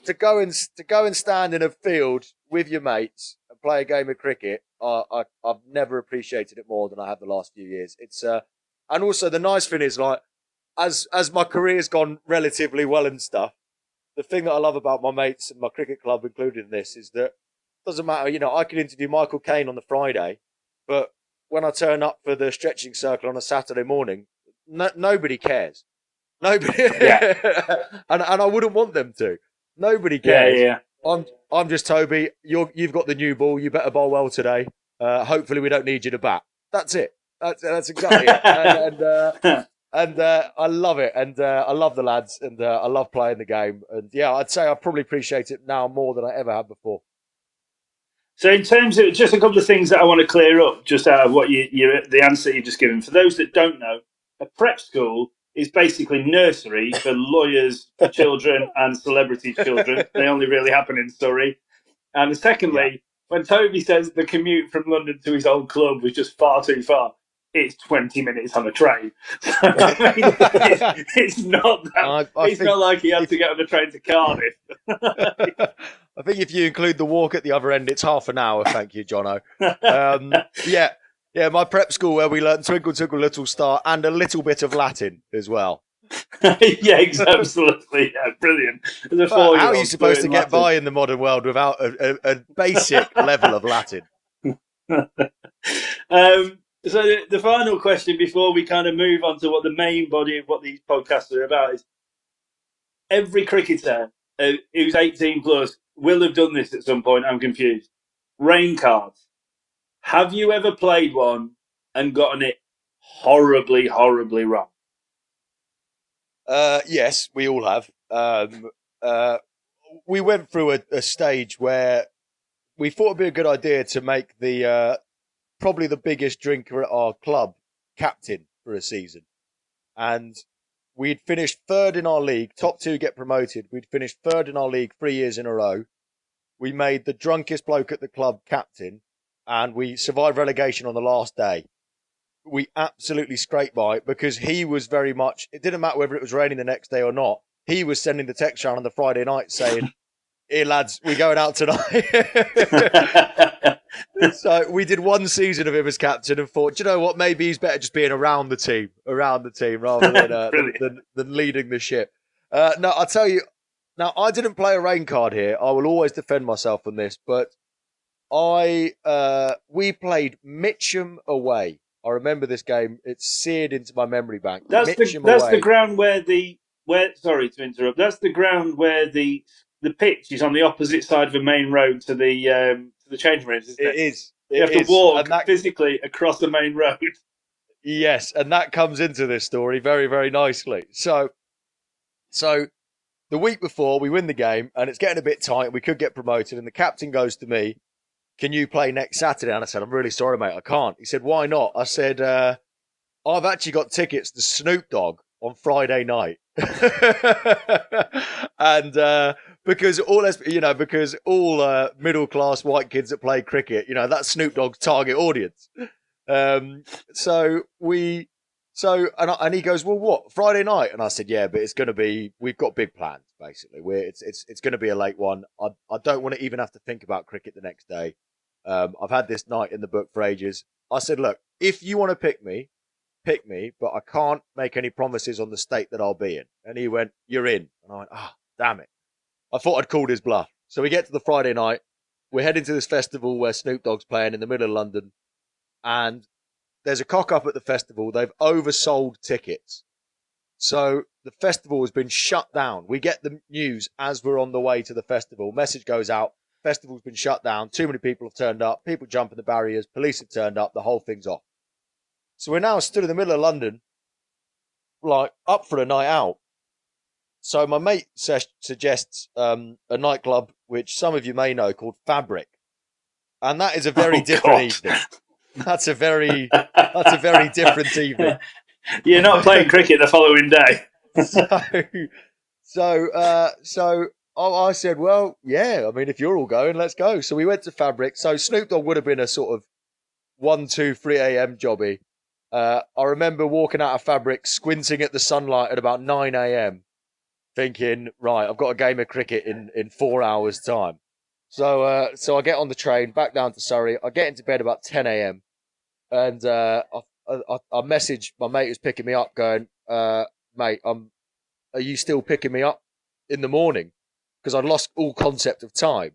[SPEAKER 4] To go and stand in a field with your mates and play a game of cricket, I've never appreciated it more than I have the last few years. It's and also the nice thing is, like, as my career's gone relatively well and stuff, the thing that I love about my mates and my cricket club included in this is that it doesn't matter, I could interview Michael Caine on the Friday, but when I turn up for the stretching circle on a Saturday morning, nobody cares. Nobody, and I wouldn't want them to. Nobody cares.
[SPEAKER 1] Yeah.
[SPEAKER 4] I'm just Toby. You've got the new ball. You better bowl well today. Hopefully, we don't need you to bat. That's it. That's exactly it. And I love it. And I love the lads. And I love playing the game. And yeah, I'd say I probably appreciate it now more than I ever have before.
[SPEAKER 1] So, in terms of just a couple of things that I want to clear up, just out of what the answer you've just given. For those that don't know, a prep school is basically nursery for lawyers, children, and celebrity children. They only really happen in Surrey. And secondly, when Toby says the commute from London to his old club was just far too far, it's 20 minutes on a train. So, I mean, it's not that. It's not like he had to get on a train to Cardiff.
[SPEAKER 4] I think if you include the walk at the other end, it's half an hour. Thank you, Jono. Yeah, my prep school where we learned Twinkle Twinkle Little Star and a little bit of Latin as well.
[SPEAKER 1] Yeah, absolutely. Yeah, brilliant.
[SPEAKER 4] How are you supposed to get by in the modern world without a basic level of Latin?
[SPEAKER 1] So the final question before we kind of move on to what the main body of what these podcasts are about is, every cricketer who's 18 plus will have done this at some point. I'm confused. Rain cards. Have you ever played one and gotten it horribly, horribly wrong?
[SPEAKER 4] Yes, we all have. We went through a stage where we thought it'd be a good idea to make the probably the biggest drinker at our club captain for a season. And we'd finished third in our league. Top two get promoted. We'd finished third in our league 3 years in a row. We made the drunkest bloke at the club captain, and we survived relegation on the last day. We absolutely scraped by because he was very much, it didn't matter whether it was raining the next day or not. He was sending the text round on the Friday night saying, "Here, lads, we're going out tonight." So we did one season of him as captain and thought, do you know what? Maybe he's better just being around the team rather than leading the ship. No, I'll tell you. Now, I didn't play a rain card here. I will always defend myself on this, but we played Mitcham away. I remember this game. It's seared into my memory bank.
[SPEAKER 1] That's the ground where sorry to interrupt. That's the ground where the pitch is on the opposite side of the main road to the change rooms, isn't it?
[SPEAKER 4] It is.
[SPEAKER 1] You have to walk physically across the main road.
[SPEAKER 4] Yes, and that comes into this story very, very nicely. So the week before, we win the game, and it's getting a bit tight, and we could get promoted, and the captain goes to me, "Can you play next Saturday?" And I said, "I'm really sorry, mate, I can't." He said, "Why not?" I said, "I've actually got tickets to Snoop Dogg on Friday night." And because all middle-class white kids that play cricket, that's Snoop Dogg's target audience. And he goes, "Well, what, Friday night?" And I said, "Yeah, but we've got big plans, basically. It's going to be a late one. I don't want to even have to think about cricket the next day. I've had this night in the book for ages." I said, "Look, if you want to pick me, pick me, but I can't make any promises on the state that I'll be in. And he went, you're in. And I went, damn it. I thought I'd called his bluff. So we get to the Friday night. We're heading to this festival where Snoop Dogg's playing in the middle of London. And there's a cock up at the festival. They've oversold tickets. So the festival has been shut down. We get the news as we're on the way to the festival. Message goes out. Festival's been shut down. Too many people have turned up. People jumping the barriers. Police have turned up. The whole thing's off. So we're now stood in the middle of London, like up for a night out. So my mate suggests a nightclub, which some of you may know, called Fabric. And that is a very different evening. That's a very different evening.
[SPEAKER 1] You're not playing cricket the following day.
[SPEAKER 4] So I said, well, yeah, I mean, if you're all going, let's go. So we went to Fabric. So Snoop Dogg would have been a sort of 1, 2, 3 a.m. jobby. I remember walking out of Fabric, squinting at the sunlight at about 9 a.m., thinking, right, I've got a game of cricket in 4 hours' time. So I get on the train back down to Surrey. I get into bed about 10 a.m. and I message my mate who's picking me up, going, mate, are you still picking me up in the morning? Because I'd lost all concept of time.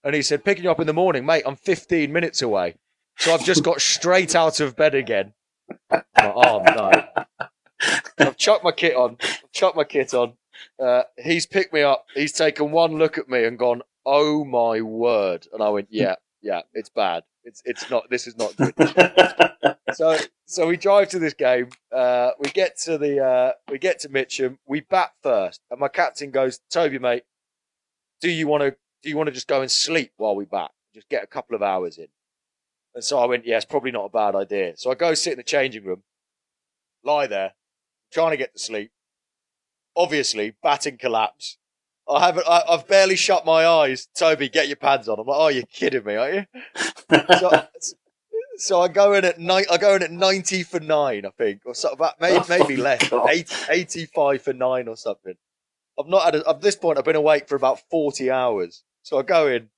[SPEAKER 4] And he said, picking you up in the morning, mate, I'm 15 minutes away. So I've just got straight out of bed again. I'm like, oh no. So I've chucked my kit on. He's picked me up. He's taken one look at me and gone, oh my word. And I went, yeah, it's bad. It's not, this is not good. So we drive to this game. We get to Mitcham. We bat first. And my captain goes, Toby, mate, do you want to just go and sleep while we bat? Just get a couple of hours in. And so I went, yeah, it's probably not a bad idea. So I go sit in the changing room, lie there, trying to get to sleep. Obviously, batting collapse. I've barely shut my eyes. Toby, get your pads on. I'm like, oh, you're kidding me, aren't you? So I go in at 90 for 9, I think, or something. Maybe less. 85 for 9 or something. At this point, I've been awake for about 40 hours. So I go in.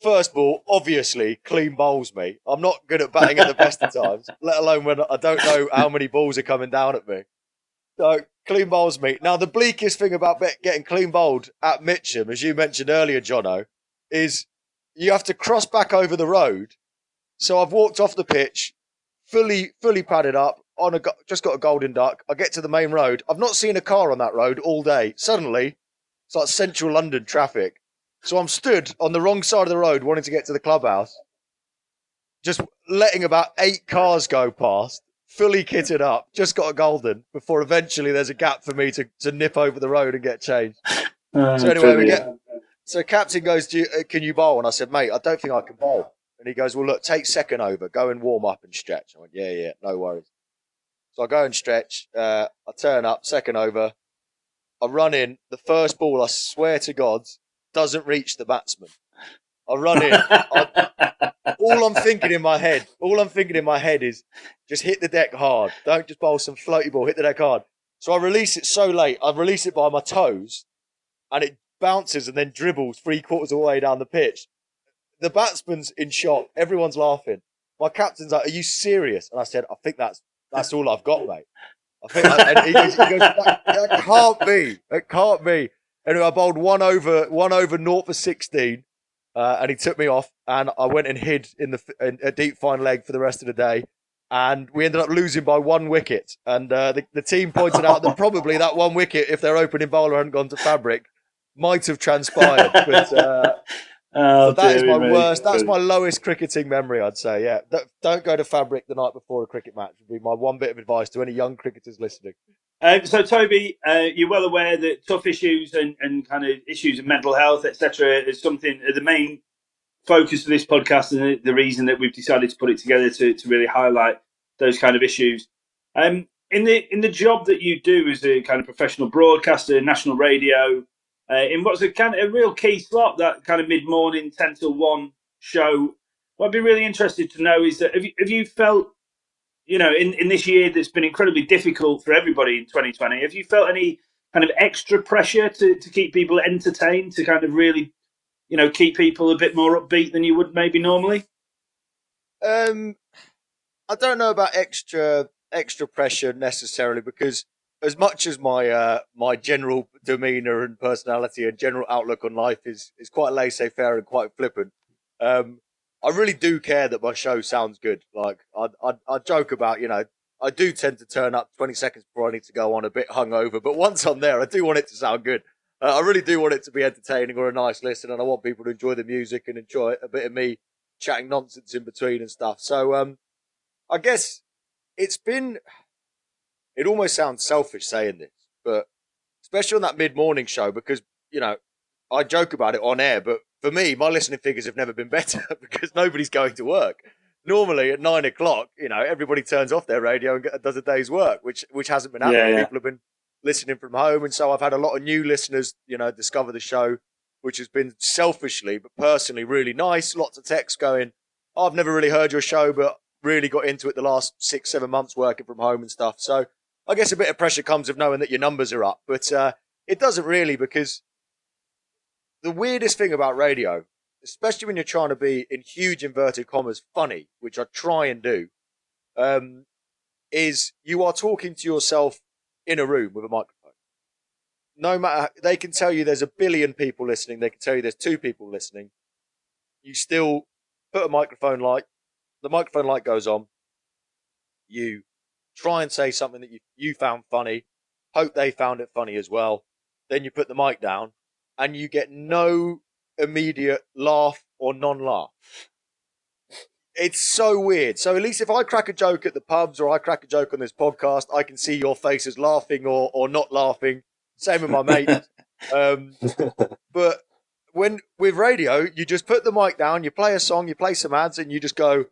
[SPEAKER 4] First ball, obviously, clean bowls me. I'm not good at batting at the best of times, let alone when I don't know how many balls are coming down at me. So, clean bowls me. Now, the bleakest thing about getting clean bowled at Mitcham, as you mentioned earlier, Jono, is you have to cross back over the road. So I've walked off the pitch, fully padded up, just got a golden duck. I get to the main road. I've not seen a car on that road all day. Suddenly, it's like central London traffic. So I'm stood on the wrong side of the road wanting to get to the clubhouse, just letting about 8 cars go past, fully kitted up, just got a golden, before eventually there's a gap for me to nip over the road and get changed. So anyway, so captain goes, can you bowl? And I said, mate, I don't think I can bowl. And he goes, well, look, take second over, go and warm up and stretch. I went, yeah, no worries. So I go and stretch, I turn up, second over, I run in, the first ball, I swear to God, doesn't reach the batsman. I run in. All I'm thinking in my head is just hit the deck hard. Don't just bowl some floaty ball, hit the deck hard. So I release it so late. I release it by my toes and it bounces and then dribbles 3/4 of the way down the pitch. The batsman's in shock. Everyone's laughing. My captain's like, are you serious? And I said, I think that's all I've got, mate. And he goes, that can't be. It can't be. Anyway, I bowled one over 0 for 16, and he took me off, and I went and hid in a deep fine leg for the rest of the day, and we ended up losing by 1 wicket. And the team pointed out that probably that 1 wicket, if their opening bowler hadn't gone to Fabric, might have transpired. But so that is my worst. That's my lowest cricketing memory, I'd say. Yeah, don't go to Fabric the night before a cricket match. Would be my one bit of advice to any young cricketers listening.
[SPEAKER 1] So, Toby, you're well aware that tough issues and kind of issues of mental health, etc., is something the main focus of this podcast and the reason that we've decided to put it together to really highlight those kind of issues. In the job that you do as a kind of professional broadcaster, national radio, in what's a kind of a real key slot, that kind of mid-morning 10 till 1 show, what I'd be really interested to know is that have you felt, you know, in this year that's been incredibly difficult for everybody in 2020, have you felt any kind of extra pressure to keep people entertained, to kind of really, you know, keep people a bit more upbeat than you would maybe normally?
[SPEAKER 4] I don't know about extra extra pressure necessarily, because as much as my my general demeanour and personality and general outlook on life is quite laissez-faire and quite flippant, I really do care that my show sounds good. Like I joke about, I do tend to turn up 20 seconds before I need to go on a bit hungover, but once I'm there, I do want it to sound good. I really do want it to be entertaining or a nice listen, and I want people to enjoy the music and enjoy a bit of me chatting nonsense in between and stuff. So I guess it's been. It almost sounds selfish saying this, but especially on that mid-morning show, because I joke about it on air, but for me, my listening figures have never been better because nobody's going to work. Normally at 9 o'clock, everybody turns off their radio and does a day's work, which hasn't been happening.
[SPEAKER 1] Yeah.
[SPEAKER 4] People have been listening from home, and so I've had a lot of new listeners, discover the show, which has been selfishly but personally really nice. Lots of texts going, "Oh, I've never really heard your show, but really got into it the last 6-7 months working from home and stuff." So I guess a bit of pressure comes of knowing that your numbers are up, but it doesn't really, because the weirdest thing about radio, especially when you're trying to be, in huge inverted commas, funny, which I try and do, is you are talking to yourself in a room with a microphone. No matter, they can tell you there's a billion people listening, they can tell you there's 2 people listening. You still put a microphone light, the microphone light goes on, you try and say something that you found funny, hope they found it funny as well. Then you put the mic down and you get no immediate laugh or non-laugh. It's so weird. So at least if I crack a joke at the pubs or I crack a joke on this podcast, I can see your faces laughing or not laughing. Same with my mates. But with radio, you just put the mic down, you play a song, you play some ads, and you just go,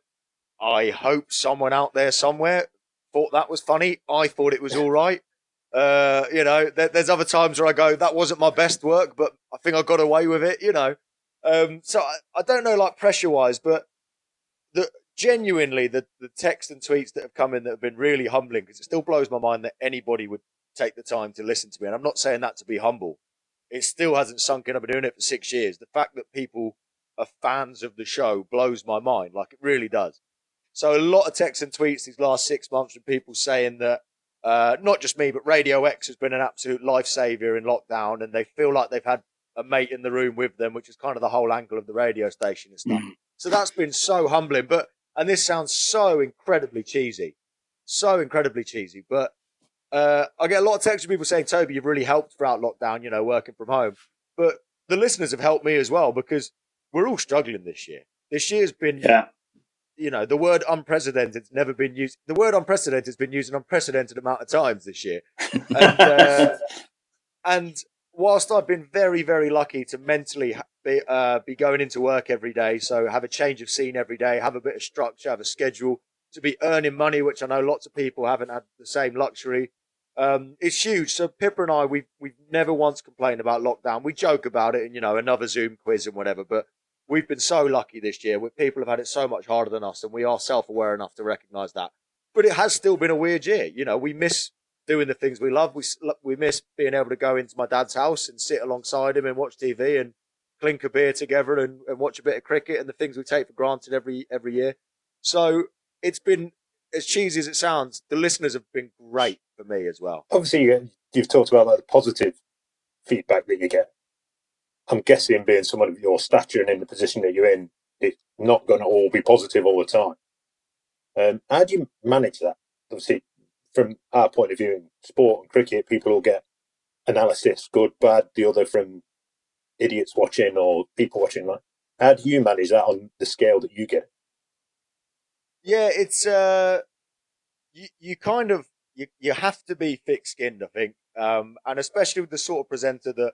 [SPEAKER 4] I hope someone out there somewhere thought that was funny. I thought it was all right. There's other times where I go, that wasn't my best work, but I think I got away with it, So I don't know, like pressure-wise, but genuinely, the text and tweets that have come in that have been really humbling, because it still blows my mind that anybody would take the time to listen to me. And I'm not saying that to be humble. It still hasn't sunk in. I've been doing it for 6 years. The fact that people are fans of the show blows my mind. Like, it really does. So a lot of texts and tweets these last 6 months from people saying that not just me, but Radio X has been an absolute lifesaver in lockdown, and they feel like they've had a mate in the room with them, which is kind of the whole angle of the radio station and stuff. So that's been so humbling. And this sounds so incredibly cheesy, but I get a lot of texts from people saying, Toby, you've really helped throughout lockdown, working from home. But the listeners have helped me as well, because we're all struggling this year. This year's been...
[SPEAKER 1] Yeah.
[SPEAKER 4] The word unprecedented has never been used. The word unprecedented has been used an unprecedented amount of times this year. And whilst I've been very, very lucky to mentally be going into work every day, so have a change of scene every day, have a bit of structure, have a schedule, to be earning money, which I know lots of people haven't had the same luxury, it's huge. So Pippa and I, we've never once complained about lockdown. We joke about it and, another Zoom quiz and whatever, but we've been so lucky this year where people have had it so much harder than us, and we are self-aware enough to recognise that. But it has still been a weird year. We miss doing the things we love. We miss being able to go into my dad's house and sit alongside him and watch TV and clink a beer together and watch a bit of cricket and the things we take for granted every year. So it's been, as cheesy as it sounds, the listeners have been great for me as well.
[SPEAKER 2] Obviously, you've talked about the positive feedback that you get. I'm guessing, being someone of your stature and in the position that you're in, it's not going to all be positive all the time. How do you manage that? Obviously, from our point of view in sport and cricket, people will get analysis, good, bad, the other from idiots watching or people watching. Like, how do you manage that on the scale that you get?
[SPEAKER 4] Yeah, it's you kind of you have to be thick-skinned, I think, and especially with the sort of presenter that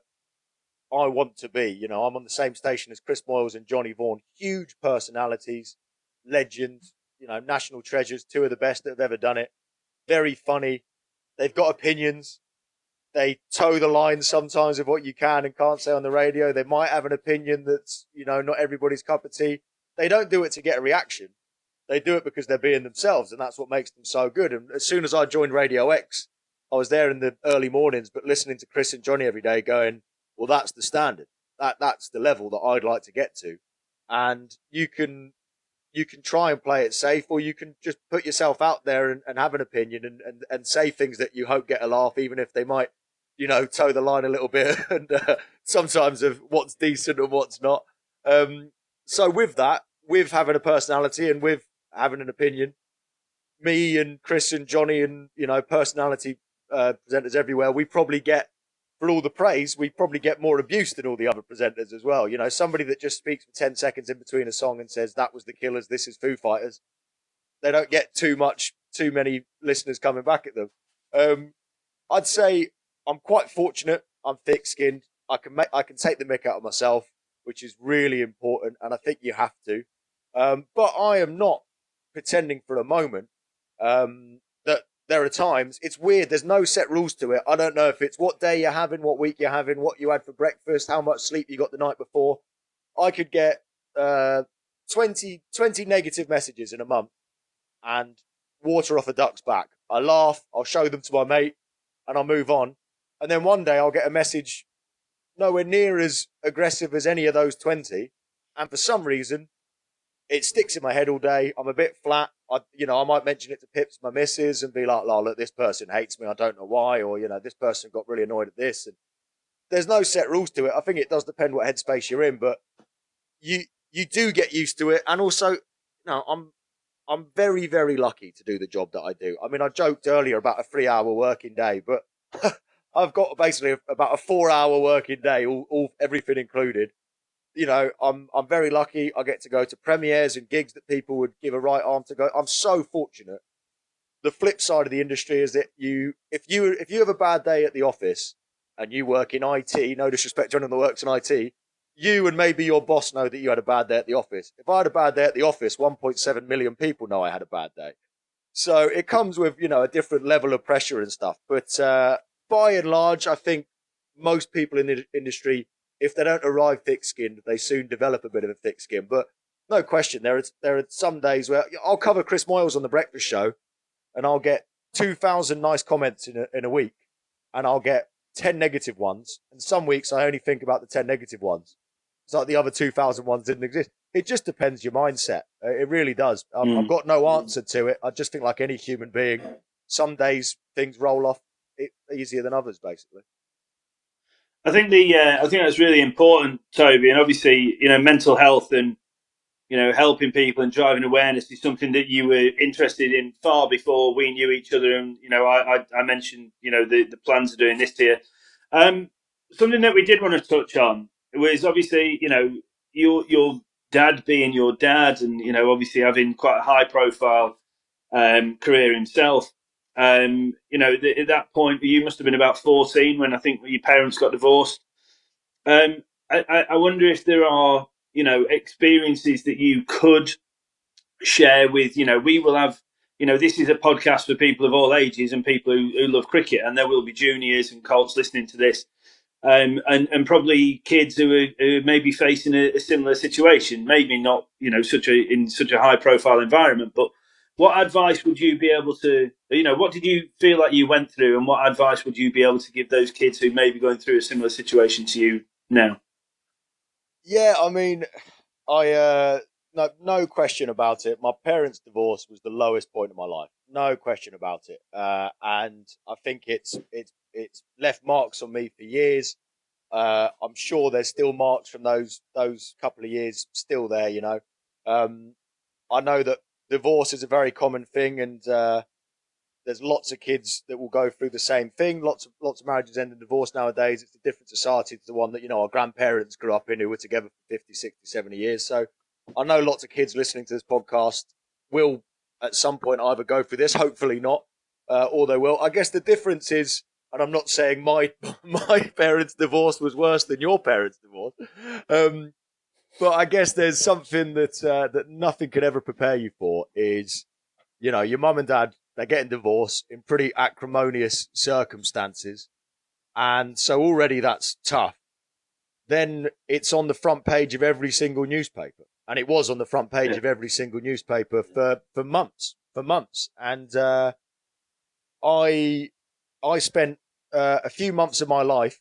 [SPEAKER 4] I want to be. I'm on the same station as Chris Moyles and Johnny Vaughan, huge personalities, legends, national treasures, 2 of the best that have ever done it. Very funny. They've got opinions. They toe the line sometimes of what you can and can't say on the radio. They might have an opinion that's, not everybody's cup of tea. They don't do it to get a reaction. They do it because they're being themselves, and that's what makes them so good. And as soon as I joined Radio X, I was there in the early mornings, but listening to Chris and Johnny every day going, well, that's the standard. That's the level that I'd like to get to. And you can you can try and play it safe, or you can just put yourself out there and have an opinion and say things that you hope get a laugh, even if they might, toe the line a little bit and sometimes of what's decent and what's not. So with that, with having a personality and with having an opinion, me and Chris and Johnny and, personality presenters everywhere, we probably get, for all the praise, we probably get more abuse than all the other presenters as well. Somebody that just speaks for 10 seconds in between a song and says, that was the Killers, this is Foo Fighters, they don't get too many listeners coming back at them. I'd say I'm quite fortunate. I'm thick-skinned. I can take the mick out of myself, which is really important, and I think you have to. But I am not pretending for a moment that there are times, it's weird, there's no set rules to it. I don't know if it's what day you're having, what week you're having, what you had for breakfast, how much sleep you got the night before. I could get 20 negative messages in a month and water off a duck's back. I laugh, I'll show them to my mate, and I'll move on. And then one day I'll get a message nowhere near as aggressive as any of those 20. And for some reason, it sticks in my head all day. I'm a bit flat. I might mention it to Pips, my missus, and be like, "Oh, look, this person hates me. I don't know why." Or, this person got really annoyed at this. And there's no set rules to it. I think it does depend what headspace you're in, but you do get used to it. And also, I'm very, very lucky to do the job that I do. I mean, I joked earlier about a 3-hour working day, but I've got basically about a 4-hour working day, all everything included. I'm very lucky. I get to go to premieres and gigs that people would give a right arm to go. I'm so fortunate. The flip side of the industry is that if you have a bad day at the office and you work in IT, no disrespect to anyone that works in IT, you and maybe your boss know that you had a bad day at the office. If I had a bad day at the office, 1.7 million people know I had a bad day. So it comes with, a different level of pressure and stuff. But by and large, I think most people in the industry, if they don't arrive thick-skinned, they soon develop a bit of a thick skin. But no question, there are some days where I'll cover Chris Moyles on The Breakfast Show and I'll get 2,000 nice comments in a week and I'll get 10 negative ones. And some weeks I only think about the 10 negative ones. It's like the other 2,000 ones didn't exist. It just depends your mindset. It really does. I've got no answer to it. I just think like any human being, some days things roll off easier than others, basically.
[SPEAKER 1] I think that's really important, Toby, and obviously, mental health and helping people and driving awareness is something that you were interested in far before we knew each other. And I mentioned the plans of doing this to you. Something that we did want to touch on was obviously your dad being your dad, and obviously having quite a high profile career himself. At that point, you must have been about 14 when I think your parents got divorced. I wonder if there are, experiences that you could share with, we will have, this is a podcast for people of all ages and people who love cricket, and there will be juniors and colts listening to this. And probably kids who are maybe facing a similar situation, maybe not, in such a high profile environment, but what advice would you be able to, what did you feel like you went through, and what advice would you be able to give those kids who may be going through a similar situation to you now?
[SPEAKER 4] Yeah, I mean, no question about it. My parents' divorce was the lowest point of my life. No question about it. And I think it's left marks on me for years. I'm sure there's still marks from those couple of years still there, I know that divorce is a very common thing, and there's lots of kids that will go through the same thing. Lots of marriages end in divorce nowadays. It's a different society to the one that, our grandparents grew up in, who were together for 50, 60, 70 years. So I know lots of kids listening to this podcast will at some point either go through this, hopefully not, or they will. I guess the difference is, and I'm not saying my parents' divorce was worse than your parents' divorce, but I guess there's something that nothing could ever prepare you for is, your mum and dad, they're getting divorced in pretty acrimonious circumstances. And so already that's tough. Then it's on the front page of every single newspaper. And it was on the front page of every single newspaper for months. And I spent a few months of my life,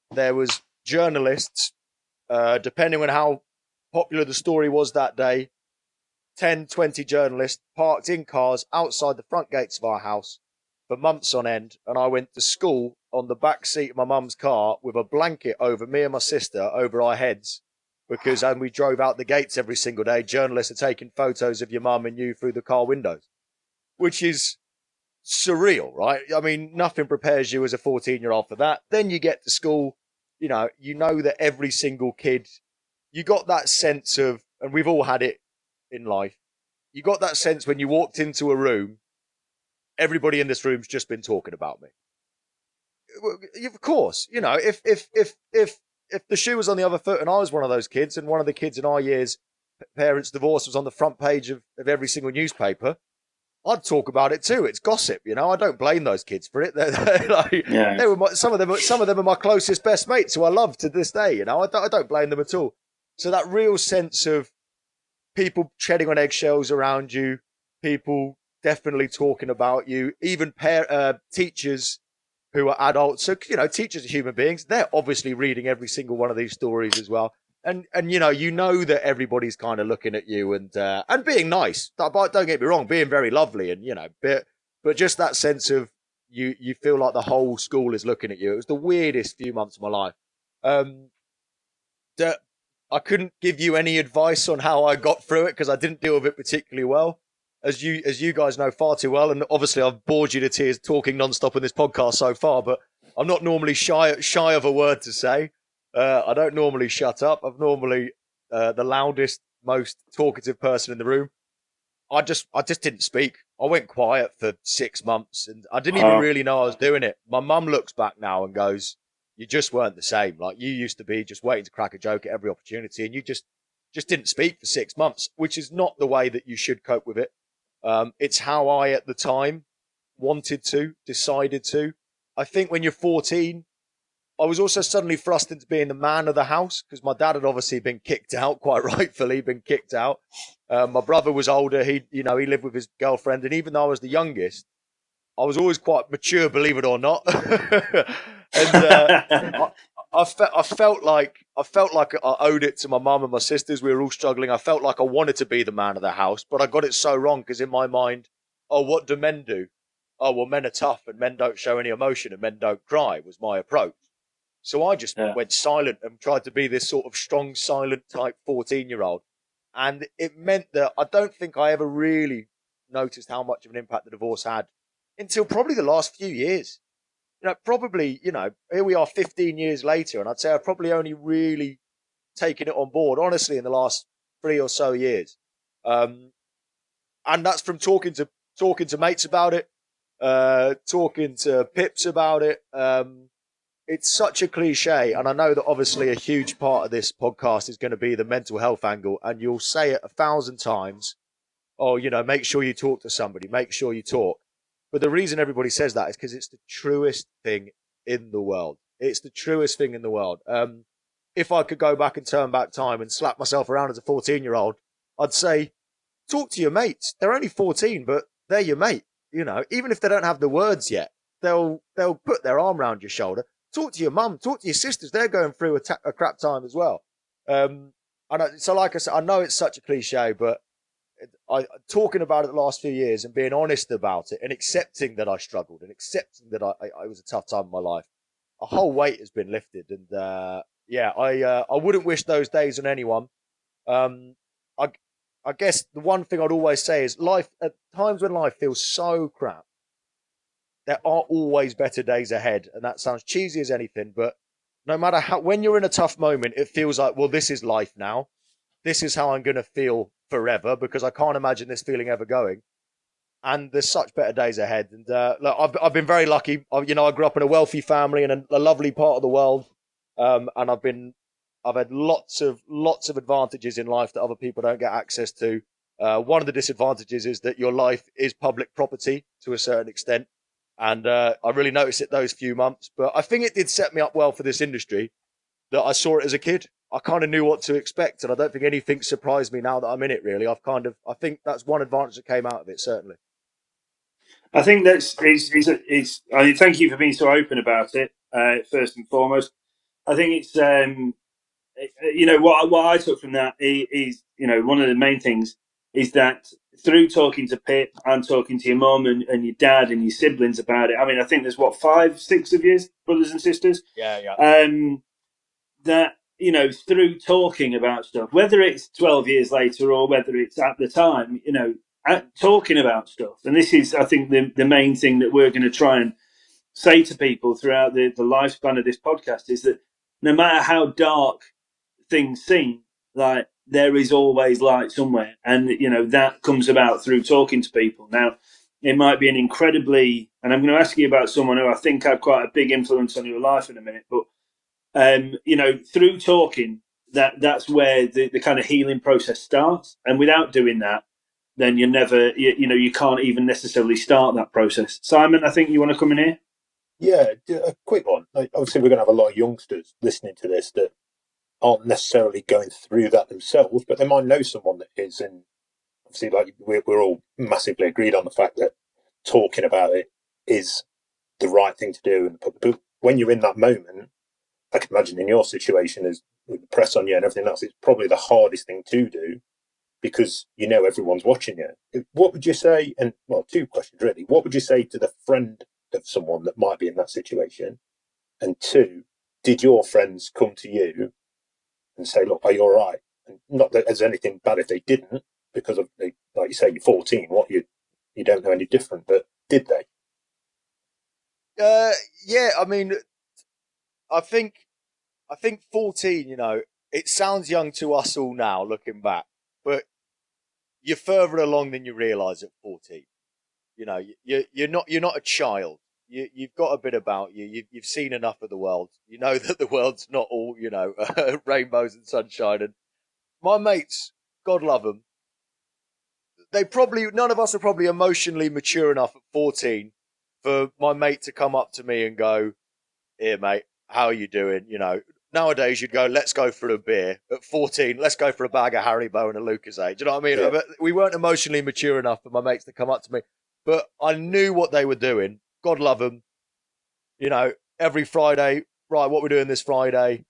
[SPEAKER 4] there was journalists, depending on how popular the story was that day, 10, 20 journalists parked in cars outside the front gates of our house for months on end. And I went to school on the back seat of my mum's car with a blanket over me and my sister over our heads. Because we drove out the gates every single day. Journalists are taking photos of your mum and you through the car windows, which is surreal, right? I mean, nothing prepares you as a 14-year-old for that. Then you get to school, you know that every single kid, you got that sense of, and we've all had it in life, you got that sense when you walked into a room, everybody in this room's just been talking about me. Of course, if the shoe was on the other foot and I was one of those kids and one of the kids in our year's parents' divorce was on the front page of every single newspaper, I'd talk about it too. It's gossip, I don't blame those kids for it. They were some of them are my closest best mates who I love to this day. I don't blame them at all. So that real sense of people treading on eggshells around you, people definitely talking about you, even teachers who are adults. So teachers are human beings. They're obviously reading every single one of these stories as well. And that everybody's kind of looking at you and being nice. Don't get me wrong, being very lovely and but just that sense of you feel like the whole school is looking at you. It was the weirdest few months of my life. I couldn't give you any advice on how I got through it because I didn't deal with it particularly well, as you guys know far too well. And obviously I've bored you to tears talking nonstop in this podcast so far, but I'm not normally shy of a word to say. I don't normally shut up. I'm normally the loudest, most talkative person in the room. I just didn't speak. I went quiet for 6 months and I didn't even really know I was doing it. My mum looks back now and goes, you just weren't the same. Like you used to be just waiting to crack a joke at every opportunity and you just didn't speak for 6 months, which is not the way that you should cope with it. It's how I, at the time, decided to. I think when you're 14, I was also suddenly thrust into being the man of the house because my dad had obviously been kicked out, quite rightfully been kicked out. My brother was older. He lived with his girlfriend. And even though I was the youngest, I was always quite mature, believe it or not. And I felt like I owed it to my mum and my sisters. We were all struggling. I felt like I wanted to be the man of the house, but I got it so wrong because in my mind, what do men do? Oh, well, men are tough and men don't show any emotion and men don't cry was my approach. So I just went silent and tried to be this sort of strong, silent type 14-year-old. And it meant that I don't think I ever really noticed how much of an impact the divorce had until probably the last few years. Here we are 15 years later, and I'd say I've probably only really taken it on board, honestly, in the last 3 or so years. And that's from talking to mates about it, talking to pips about it. It's such a cliche, and I know that obviously a huge part of this podcast is going to be the mental health angle, and you'll say it 1,000 times. Oh, make sure you talk to somebody, make sure you talk. But the reason everybody says that is because it's the truest thing in the world. It's the truest thing in the world. If I could go back and turn back time and slap myself around as a 14-year-old, I'd say, talk to your mates. They're only 14, but they're your mate. Even if they don't have the words yet, they'll put their arm around your shoulder. Talk to your mum, talk to your sisters. They're going through a crap time as well. So like I said, I know it's such a cliche, but talking about it the last few years and being honest about it and accepting that I struggled and accepting that I was a tough time in my life, a whole weight has been lifted. And I wouldn't wish those days on anyone. I guess the one thing I'd always say is life, at times when life feels so crap, there are always better days ahead. And that sounds cheesy as anything, but no matter when you're in a tough moment, it feels like, well, this is life now. This is how I'm going to feel forever because I can't imagine this feeling ever going. And there's such better days ahead. And look, I've been very lucky. I grew up in a wealthy family in a lovely part of the world. And I've had lots of advantages in life that other people don't get access to. One of the disadvantages is that your life is public property to a certain extent. And I really noticed it those few months. But I think it did set me up well for this industry that I saw it as a kid. I kind of knew what to expect. And I don't think anything surprised me now that I'm in it, really. I think that's one advantage that came out of it, certainly.
[SPEAKER 1] I think I mean, thank you for being so open about it, first and foremost. I think it's, what I took from that is, one of the main things is that through talking to Pip and talking to your mum and your dad and your siblings about it. I mean, I think there's 5, 6 of you, brothers and sisters.
[SPEAKER 4] Yeah.
[SPEAKER 1] That, through talking about stuff, whether it's 12 years later or whether it's at the time, talking about stuff. And this is, I think, the main thing that we're going to try and say to people throughout the lifespan of this podcast is that no matter how dark things seem, like, there is always light somewhere. And, that comes about through talking to people. Now, it might be and I'm going to ask you about someone who I think had quite a big influence on your life in a minute, but through talking, that's where the kind of healing process starts. And without doing that, then you never, you can't even necessarily start that process. Simon, I think you want to come in here?
[SPEAKER 2] Yeah, a quick one. Obviously, we're going to have a lot of youngsters listening to this that aren't necessarily going through that themselves, but they might know someone that is. And obviously, like, we're all massively agreed on the fact that talking about it is the right thing to do. But when you're in that moment, I can imagine in your situation, as with the press on you and everything else, it's probably the hardest thing to do because everyone's watching you. What would you say? And well, two questions really. What would you say to the friend of someone that might be in that situation? And two, did your friends come to you and say, "Look, are you all right?" And not that there's anything bad if they didn't, because of like you say, you're 14. What you don't know any different, but did they?
[SPEAKER 4] Yeah. I mean, I think 14. It sounds young to us all now, looking back, but you're further along than you realise at 14. You're not a child. You've got a bit about you. You've seen enough of the world. You know that the world's not all rainbows and sunshine. And my mates, God love them, none of us are probably emotionally mature enough at 14 for my mate to come up to me and go, "Here, mate, how are you doing?" Nowadays you'd go, "Let's go for a beer." At 14, let's go for a bag of Haribo and a Lucozade. Do you know what I mean?
[SPEAKER 2] Yeah.
[SPEAKER 4] But we weren't emotionally mature enough for my mates to come up to me. But I knew what they were doing. God love them. Every Friday, right, what we're doing this Friday.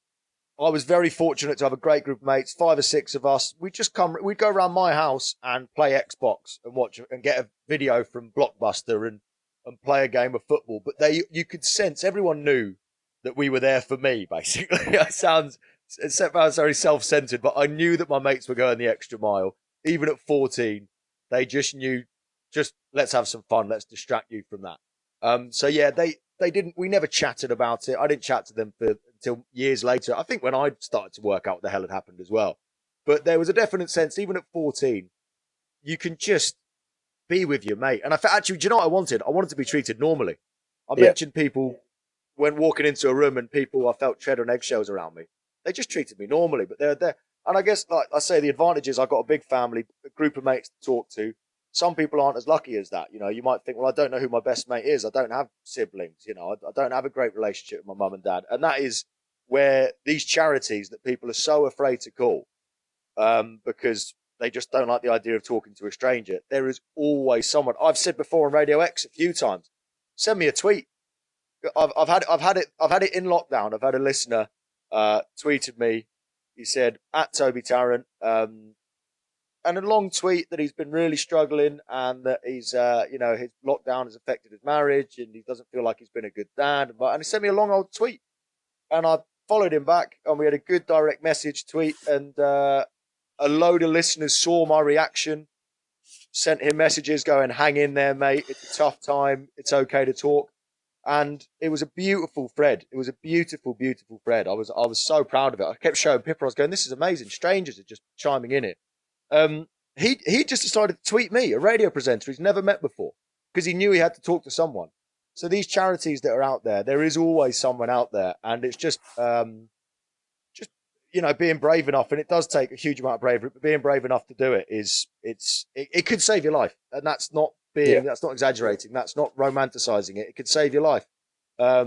[SPEAKER 4] I was very fortunate to have a great group of mates, 5 or 6 of us. We'd go around my house and play Xbox and watch and get a video from Blockbuster and play a game of football. But you could sense, everyone knew that we were there for me, basically. It sounds very self-centered, but I knew that my mates were going the extra mile. Even at 14, they just knew, let's have some fun. Let's distract you from that. So yeah, they didn't, we never chatted about it. I didn't chat to them until years later. I think when I started to work out what the hell had happened as well. But there was a definite sense, even at 14, you can just be with your mate. And actually, do you know what I wanted? I wanted to be treated normally. I mentioned people when walking into a room and people, I felt tread on eggshells around me. They just treated me normally, but they're there. And I guess, like I say, the advantage is I've got a big family, a group of mates to talk to. Some people aren't as lucky as that. You might think, well, I don't know who my best mate is. I don't have siblings. I don't have a great relationship with my mum and dad. And that is where these charities that people are so afraid to call, because they just don't like the idea of talking to a stranger. There is always someone. I've said before on Radio X a few times, send me a tweet. I've had it in lockdown. I've had a listener tweeted me. He said, at Toby Tarrant, and a long tweet that he's been really struggling and that he's, his lockdown has affected his marriage and he doesn't feel like he's been a good dad. And he sent me a long old tweet and I followed him back and we had a good direct message tweet and a load of listeners saw my reaction, sent him messages going, "Hang in there, mate. It's a tough time. It's okay to talk." And it was a beautiful thread. It was a beautiful, beautiful thread. I was so proud of it. I kept showing Pippa. I was going, "This is amazing. Strangers are just chiming in it." He just decided to tweet me, a radio presenter he's never met before, because he knew he had to talk to someone. So these charities that are out there is always someone out there, and it's just being brave enough, and it does take a huge amount of bravery, but being brave enough to do it it could save your life, and that's not that's not exaggerating, that's not romanticizing it. It could save your life. My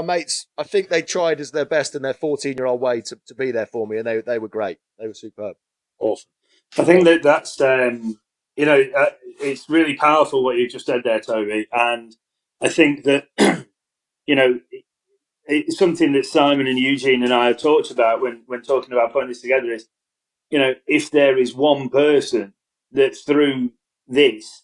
[SPEAKER 4] mates, I think they tried as their best in their 14-year-old way to be there for me, and they were great. They were superb.
[SPEAKER 2] Awesome.
[SPEAKER 1] I think that's it's really powerful what you just said there, Toby, and I think that it's something that Simon and Eugene and I have talked about when talking about putting this together. Is if there is one person that through this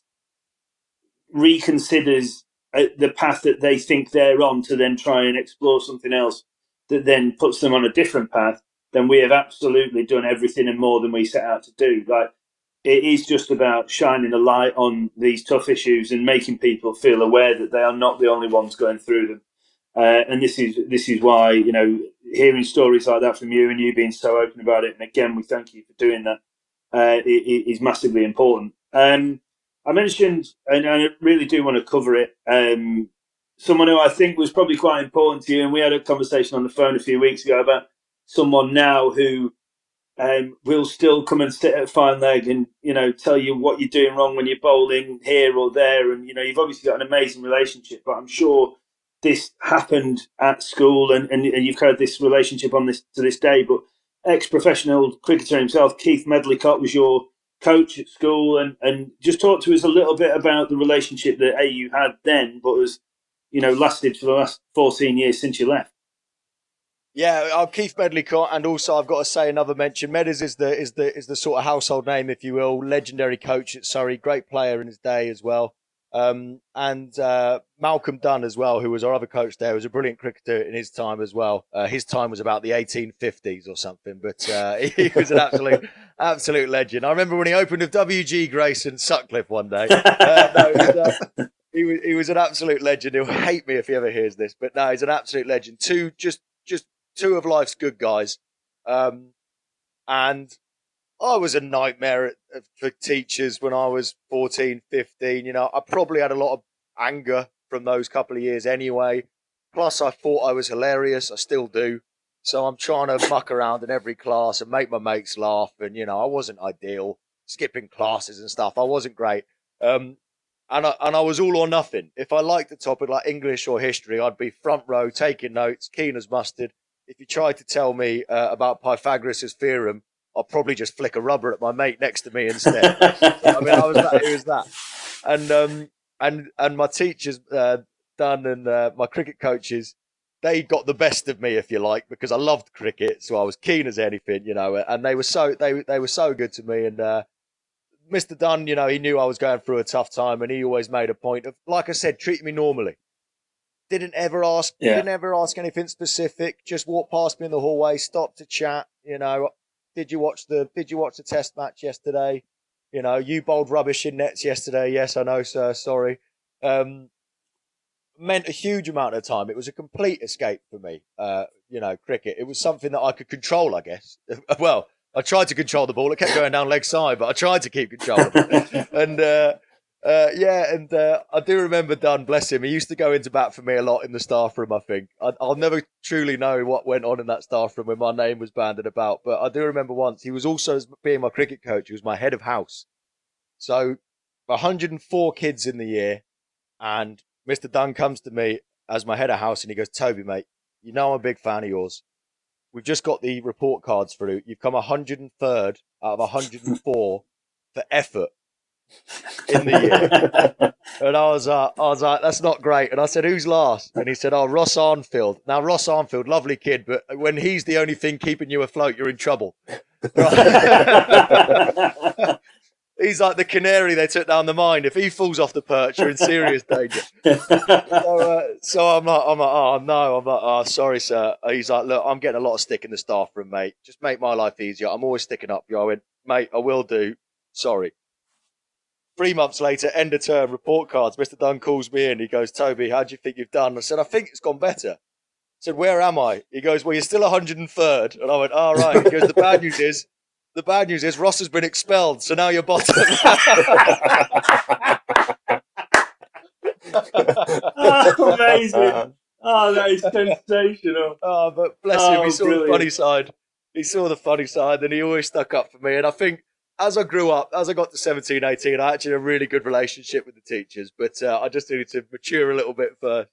[SPEAKER 1] reconsiders the path that they think they're on to then try and explore something else that then puts them on a different path, then we have absolutely done everything and more than we set out to do. Like, it is just about shining a light on these tough issues and making people feel aware that they are not the only ones going through them. And this is why, hearing stories like that from you and you being so open about it, and again, we thank you for doing that, is massively important. I mentioned, and I really do want to cover it, someone who I think was probably quite important to you, and we had a conversation on the phone a few weeks ago about someone now who will still come and sit at fine leg and, tell you what you're doing wrong when you're bowling here or there. And, you've obviously got an amazing relationship, but I'm sure this happened at school and you've had this relationship on this to this day. But ex-professional cricketer himself, Keith Medlicott, was your coach at school, and just talk to us a little bit about the relationship that you had then, but has, lasted for the last 14 years since you left.
[SPEAKER 4] Yeah, I'm Keith Medlicott, and also I've got to say another mention. Medders is the sort of household name, if you will. Legendary coach at Surrey, great player in his day as well. And Malcolm Dunn as well, who was our other coach there, was a brilliant cricketer in his time as well. His time was about the 1850s or something, but he was an absolute legend. I remember when he opened with W.G. Grace and Sutcliffe one day. He was an absolute legend. He'll hate me if he ever hears this, but no, he's an absolute legend. Two of life's good guys. And I was a nightmare for teachers when I was 14, 15. I probably had a lot of anger from those couple of years anyway. Plus, I thought I was hilarious. I still do. So I'm trying to muck around in every class and make my mates laugh. And, I wasn't ideal, skipping classes and stuff. I wasn't great. And I was all or nothing. If I liked the topic like English or history, I'd be front row, taking notes, keen as mustard. If you tried to tell me about Pythagoras' theorem, I'll probably just flick a rubber at my mate next to me instead. It was that. And my teachers, Dunn, and my cricket coaches, they got the best of me, if you like, because I loved cricket, so I was keen as anything, and they were so good to me. And Mr. Dunn, he knew I was going through a tough time, and he always made a point of, like I said, treating me normally. Didn't ever ask anything specific. Just walked past me in the hallway, stopped to chat. Did you watch the test match yesterday? You bowled rubbish in nets yesterday. Yes, I know, sir. Sorry. Meant a huge amount of time. It was a complete escape for me. Cricket. It was something that I could control, I guess. Well, I tried to control the ball. It kept going down leg side, but I tried to keep control of it. And I do remember Dunn, bless him. He used to go into bat for me a lot in the staff room, I think. I'll never truly know what went on in that staff room when my name was banded about, but I do remember once he was also, being my cricket coach, he was my head of house. So 104 kids in the year, and Mr. Dunn comes to me as my head of house and he goes, "Toby, mate, I'm a big fan of yours. We've just got the report cards through. You've come 103rd out of 104 for effort in the year." And I was like, "That's not great." And I said, "Who's last?" And he said, "Oh, Ross Arnfield." Now, Ross Arnfield, lovely kid, but when he's the only thing keeping you afloat, you're in trouble. He's like the canary they took down the mine. If he falls off the perch, you're in serious danger. So I'm like, "Oh no," I'm like, "Oh, sorry, sir." He's like, "Look, I'm getting a lot of stick in the staff room, mate. Just make my life easier. I'm always sticking up for you." I went, "Mate, I will do. Sorry." 3 months later, end of term, report cards. Mr. Dunn calls me in. He goes, "Toby, how do you think you've done?" I said, "I think it's gone better." I said, "Where am I?" He goes, "Well, you're still 103rd. And I went, "Oh, right." He goes, The bad news is Ross has been expelled, so now you're bottom."
[SPEAKER 1] Oh, amazing. Oh, that is sensational.
[SPEAKER 4] Oh, but bless him, he saw
[SPEAKER 1] brilliant.
[SPEAKER 4] the funny side. He saw the funny side, and he always stuck up for me. And I think as I grew up, as I got to 17, 18, I actually had a really good relationship with the teachers, but I just needed to mature a little bit first.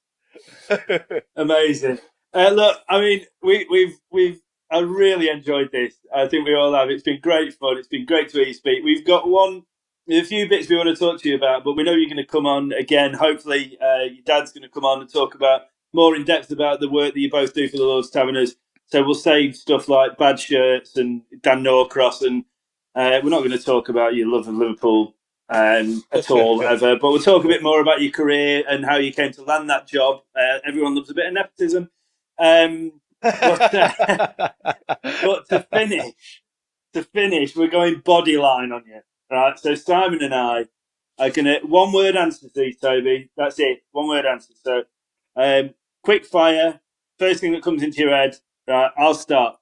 [SPEAKER 1] Amazing. Look, I mean, we've I really enjoyed this. I think we all have. It's been great fun. It's been great to hear you speak. We've got a few bits we want to talk to you about, but we know you're going to come on again. Hopefully, your dad's going to come on and talk about more in depth about the work that you both do for the Lord's Taverners. So we'll save stuff like bad shirts and Dan Norcross, and we're not going to talk about your love of Liverpool at all ever, but we'll talk a bit more about your career and how you came to land that job. Everyone loves a bit of nepotism. But to finish, we're going bodyline on you. Right, so Simon and I are going to one word answer to these, Toby. That's it, one word answer. So quick fire, first thing that comes into your head. Right, I'll start.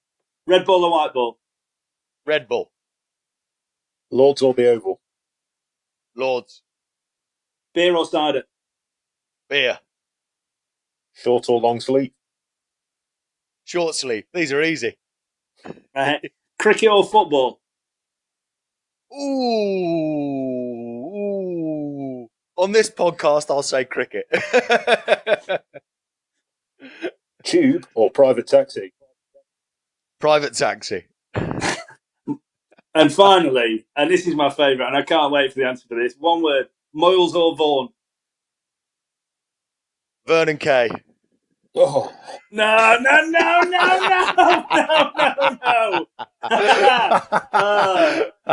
[SPEAKER 1] Red ball or white ball?
[SPEAKER 4] Red Bull.
[SPEAKER 2] Lords or the Oval?
[SPEAKER 4] Lords.
[SPEAKER 1] Beer or cider?
[SPEAKER 4] Beer.
[SPEAKER 2] Short or long sleeve?
[SPEAKER 4] Short sleeve. These are easy.
[SPEAKER 1] Cricket or football?
[SPEAKER 4] Ooh. On this podcast, I'll say cricket.
[SPEAKER 2] Tube or private taxi?
[SPEAKER 4] Private taxi.
[SPEAKER 1] And finally, and this is my favourite, and I can't wait for the answer for this. One word: Moyles or Vaughan?
[SPEAKER 4] Vernon Kay.
[SPEAKER 2] Oh,
[SPEAKER 1] No.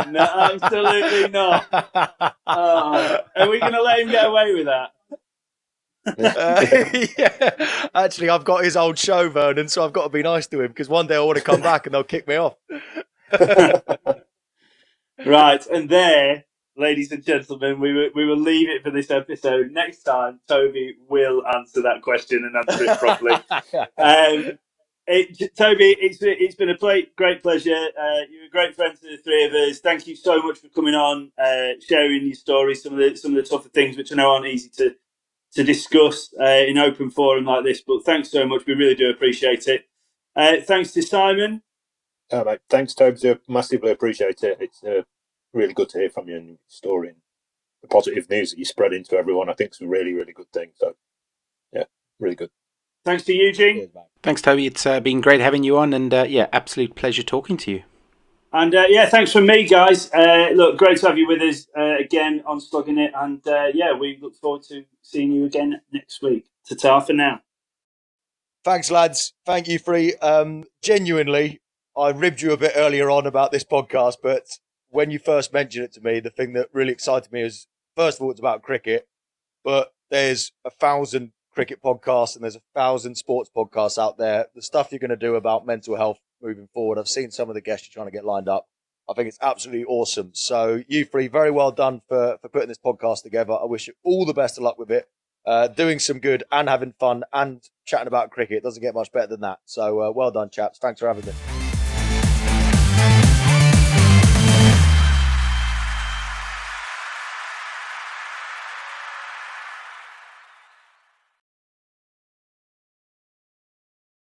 [SPEAKER 1] No, absolutely not. Are we going to let him get away with that?
[SPEAKER 4] Yeah. Actually, I've got his old show, Vernon, so I've got to be nice to him because one day I want to come back and they'll kick me off.
[SPEAKER 1] Right, and there, ladies and gentlemen, we will leave it for this episode. Next time, Toby will answer that question and answer it properly. Toby, it's been a great pleasure. You're a great friend to the three of us. Thank you so much for coming on, sharing your story, some of the tougher things which I know aren't easy to discuss in open forum like this. But thanks so much. We really do appreciate it. Thanks to Simon.
[SPEAKER 2] oh mate, thanks, Toby. Massively appreciate it. It's really good to hear from you and your story and the positive news that you spread into everyone. I think it's a really, really good thing. So, yeah, really good.
[SPEAKER 1] Thanks to Eugene.
[SPEAKER 3] Thanks, Toby. It's been great having you on, and absolute pleasure talking to you.
[SPEAKER 1] And thanks from me, guys. Look, great to have you with us again on Slogging It. And we look forward to seeing you again next week. Ta-ta for now.
[SPEAKER 4] Thanks, lads. Thank you, Free. Genuinely, I ribbed you a bit earlier on about this podcast, but when you first mentioned it to me, the thing that really excited me is, first of all, it's about cricket, but there's 1,000 cricket podcasts and there's 1,000 sports podcasts out there. The stuff you're going to do about mental health moving forward, I've seen some of the guests you're trying to get lined up. I think it's absolutely awesome. So you three, very well done for putting this podcast together. I wish you all the best of luck with it. Doing some good and having fun and chatting about cricket. It doesn't get much better than that. So well done, chaps. Thanks for having me.